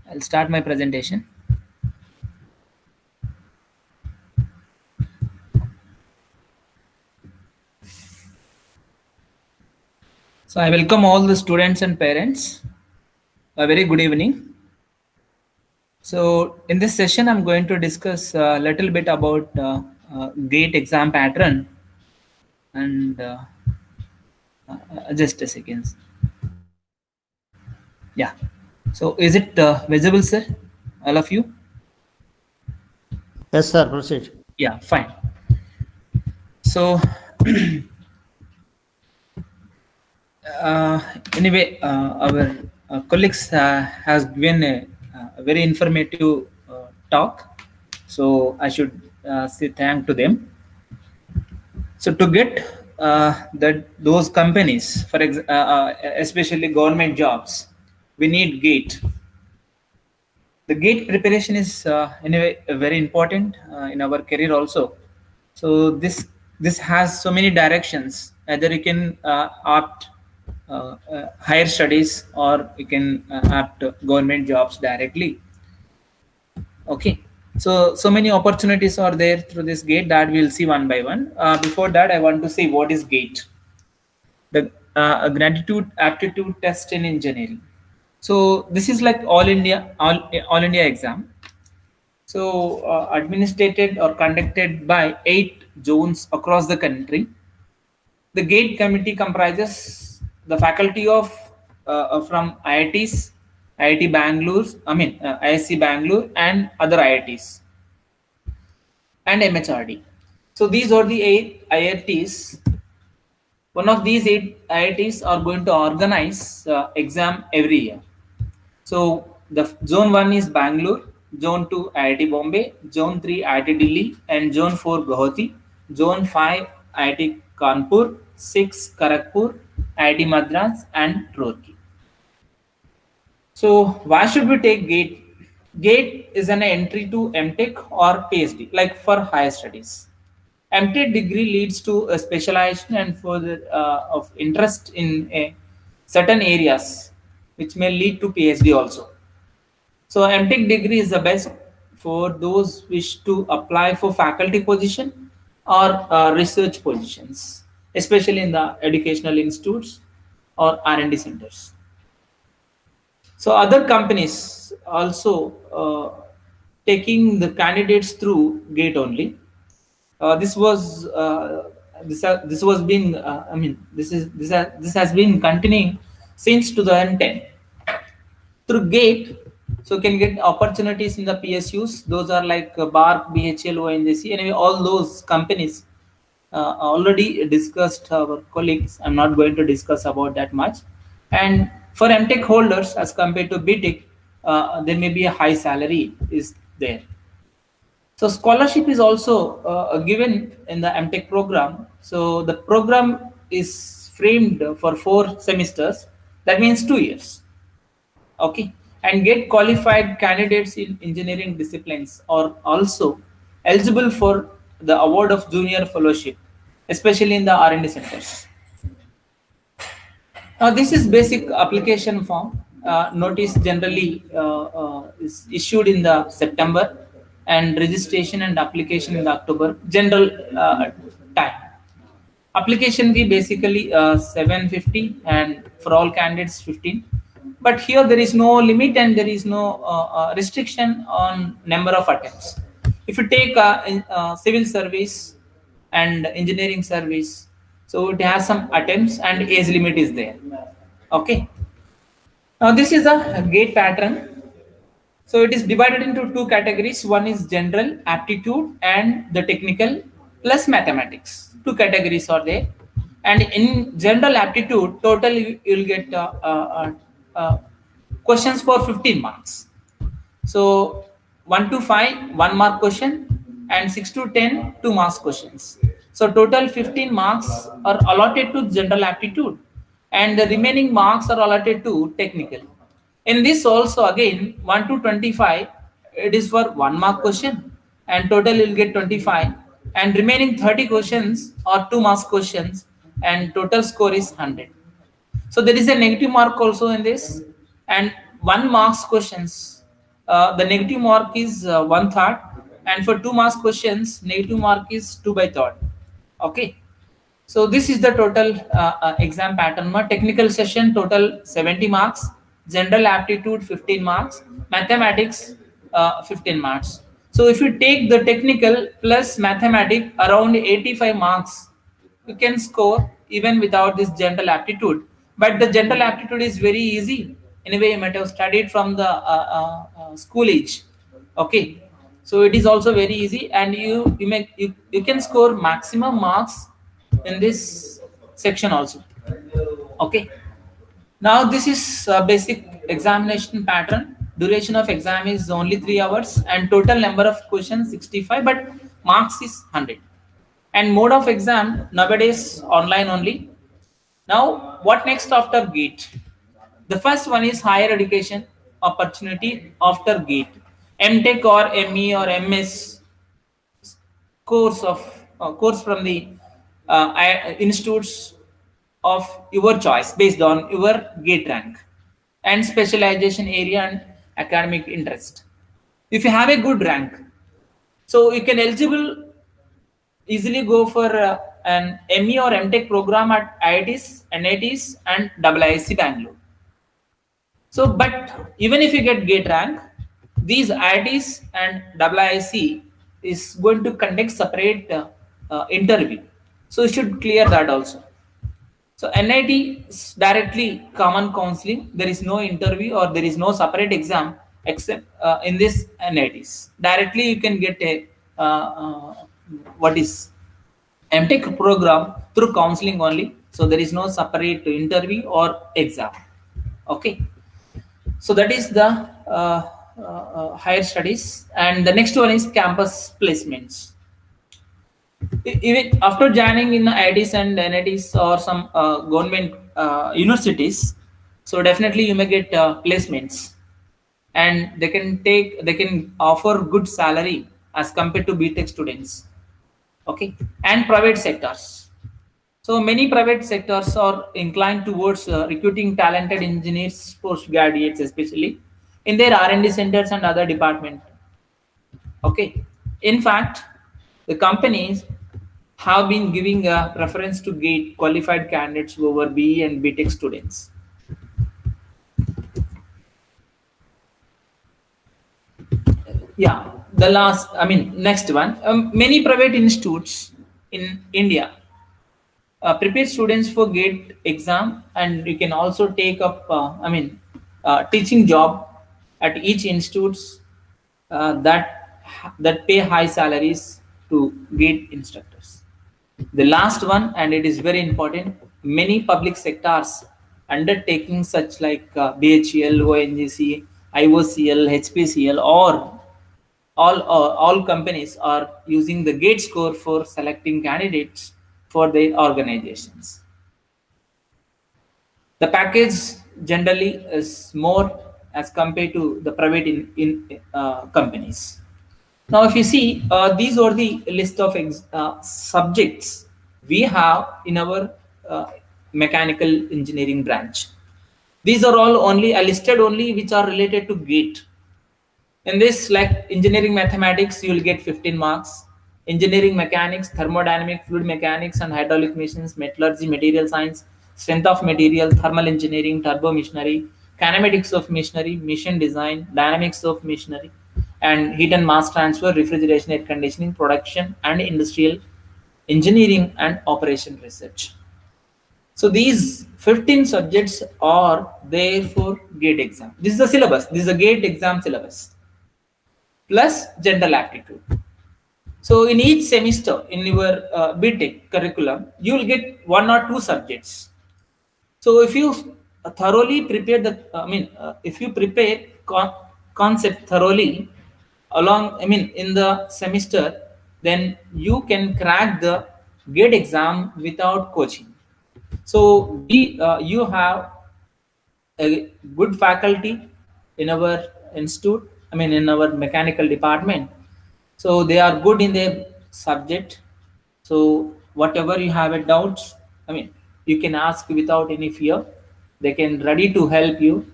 I'll start my presentation. So I welcome all the students and parents. A very good evening. So in this session, I'm going to discuss a little bit about GATE exam pattern and just a second. Yeah. So is it visible, sir? All of you? Yes, sir. Proceed. Yeah, fine. So anyway, our colleagues has given a very informative talk. So I should say thank to them. So to get those companies, for especially government jobs, we need GATE. The GATE preparation is anyway very important in our career also. So this has so many directions. Either you can opt higher studies, or you can opt government jobs directly. Okay. So many opportunities are there through this GATE that we'll see one by one. Before that, I want to say what is GATE. The Gratitude Aptitude Test in Engineering. So this is like all India exam. So administered or conducted by 8 zones across the country. The GATE committee comprises the faculty of from IITs, IIT Bangalore, ISC Bangalore, and other IITs, and MHRD. So these are the 8 IITs. One of these 8 IITs are going to organize exam every year. So the zone 1 is Bangalore, zone 2 IIT Bombay, zone 3 IIT Delhi, and zone 4 Guwahati, zone 5 IIT Kanpur, 6 Kharagpur, IIT Madras, and Roorkee. So why should we take GATE? GATE is an entry to MTech or PhD, like for higher studies. MTech degree leads to a specialization and further of interest in certain areas, which may lead to PhD also. So MTech degree is the best for those wish to apply for faculty position or research positions, especially in the educational institutes or R&D centers. So other companies also taking the candidates through GATE only. This has been continuing since 2010 through GATE. So can get opportunities in the PSUs. Those are like BARC, BHL, ONGC. Anyway, all those companies already discussed our colleagues. I'm not going to discuss about that much. And for MTech holders, as compared to BTech, there may be a high salary is there. So scholarship is also given in the MTech program. So the program is framed for 4 semesters. That means 2 years. Okay. And get qualified candidates in engineering disciplines are also eligible for the award of junior fellowship, especially in the R&D centers. Now this is basic application form. Notice generally is issued in the September, and registration and application in the October. General time. Application fee basically 750, and for all candidates 15. But here there is no limit and there is no restriction on number of attempts. If you take civil service and engineering service, so it has some attempts and age limit is there. Okay. Now this is a GATE pattern. So it is divided into 2 categories. One is general aptitude and the technical plus mathematics. 2 categories are there. And in general aptitude, total you will get questions for 15 marks. So 1 to 5, 1 mark question, and 6 to 10, 2 marks questions. So total 15 marks are allotted to general aptitude, and the remaining marks are allotted to technical. In this also again 1 to 25, it is for 1 mark question, and total you will get 25, and remaining 30 questions are 2 marks questions, and total score is 100. So there is a negative mark also in this, and 1 marks questions. The negative mark is 1/3, and for 2 marks questions, negative mark is 2/3. Okay. So this is the total exam pattern. Technical session total 70 marks, general aptitude 15 marks, mathematics 15 marks. So if you take the technical plus mathematics around 85 marks, you can score even without this general aptitude. But the general aptitude is very easy. Anyway, you might have studied from the school age. Okay. So it is also very easy, and you can score maximum marks in this section also. Okay. Now this is a basic examination pattern. Duration of exam is only 3 hours, and total number of questions 65, but marks is 100. And mode of exam nowadays online only. Now what next after GATE? The first one is higher education opportunity after GATE. MTech or ME or MS course from the institutes of your choice based on your GATE rank and specialization area and academic interest. If you have a good rank, so you can easily go for an ME or MTech program at IITs, NITs, and IISc Bangalore. So, but even if you get GATE rank, these IITs and IIC is going to conduct separate interview. So you should clear that also. So NIT is directly common counseling. There is no interview or there is no separate exam except in this NITs. Directly you can get a what is MTech program through counseling only. So there is no separate interview or exam. Okay. So that is the higher studies, and the next one is campus placements. Even after joining in IITs and NITs or some government universities, so definitely you may get placements, and they can offer good salary as compared to BTech students. Okay, and private sectors. So many private sectors are inclined towards recruiting talented engineers, postgraduates, especially in their R&D centers and other departments. Okay, in fact, the companies have been giving a preference to GATE qualified candidates over BE and BTech students. Yeah, next one. Many private institutes in India prepare students for GATE exam, and you can also take up teaching job at each institutes that pay high salaries to GATE instructors. The last one, and it is very important, many public sectors undertaking such like BHEL, ONGC, IOCL, HPCL, or all companies are using the GATE score for selecting candidates for their organizations. The package generally is more as compared to the private companies. Now, if you see, these are the list of subjects we have in our mechanical engineering branch. These are all only listed only which are related to GATE. In this, like engineering mathematics, you will get 15 marks. Engineering mechanics, thermodynamic, fluid mechanics, and hydraulic machines, metallurgy, material science, strength of material, thermal engineering, turbo machinery, kinematics of machinery, machine design, dynamics of machinery, and heat and mass transfer, refrigeration, air conditioning, production, and industrial engineering and operation research. So these 15 subjects are there for GATE exam. This is the syllabus. This is a GATE exam syllabus plus general aptitude. So in each semester in your BTech curriculum, you will get 1 or 2 subjects. So if you thoroughly prepare if you prepare concept thoroughly in the semester, then you can crack the GATE exam without coaching. So you have a good faculty in our institute, in our mechanical department. So they are good in their subject. So whatever you have a doubts, you can ask without any fear. They can ready to help you,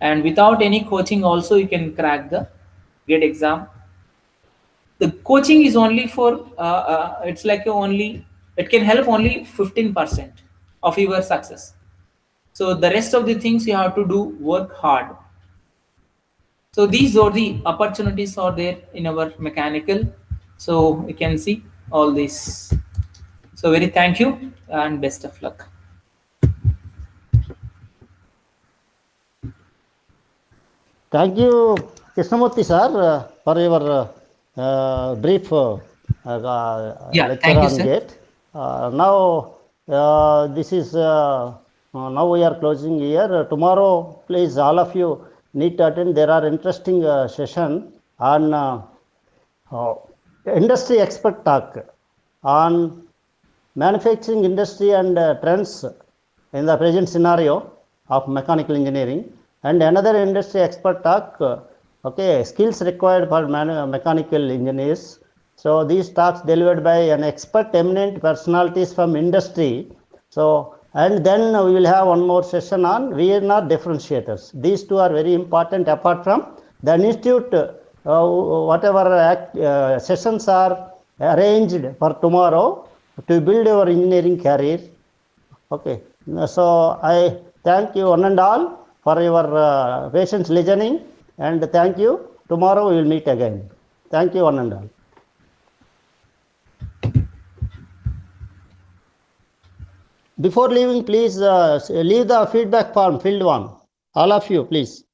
and without any coaching also you can crack the GATE exam. The coaching is only for it can help only 15% of your success. So the rest of the things you have to do work hard. So these are the opportunities are there in our mechanical. So you can see all this. So very thank you and best of luck. Thank you, Krishnamurthy sir, for your brief lecture thank you, on sir. GATE. Now this is now we are closing here. Tomorrow, please all of you need to attend. There are interesting session on industry expert talk on manufacturing industry and trends in the present scenario of mechanical engineering, and another industry expert talk, skills required for mechanical engineers. So these talks delivered by an expert eminent personalities from industry. So, and then we will have one more session on VNR differentiators. These two are very important apart from the institute, whatever sessions are arranged for tomorrow to build your engineering career. Okay, so I thank you one and all for your patience listening, and thank you. Tomorrow we will meet again. Thank you, one and all. Before leaving, please leave the feedback form, filled one. All of you, please.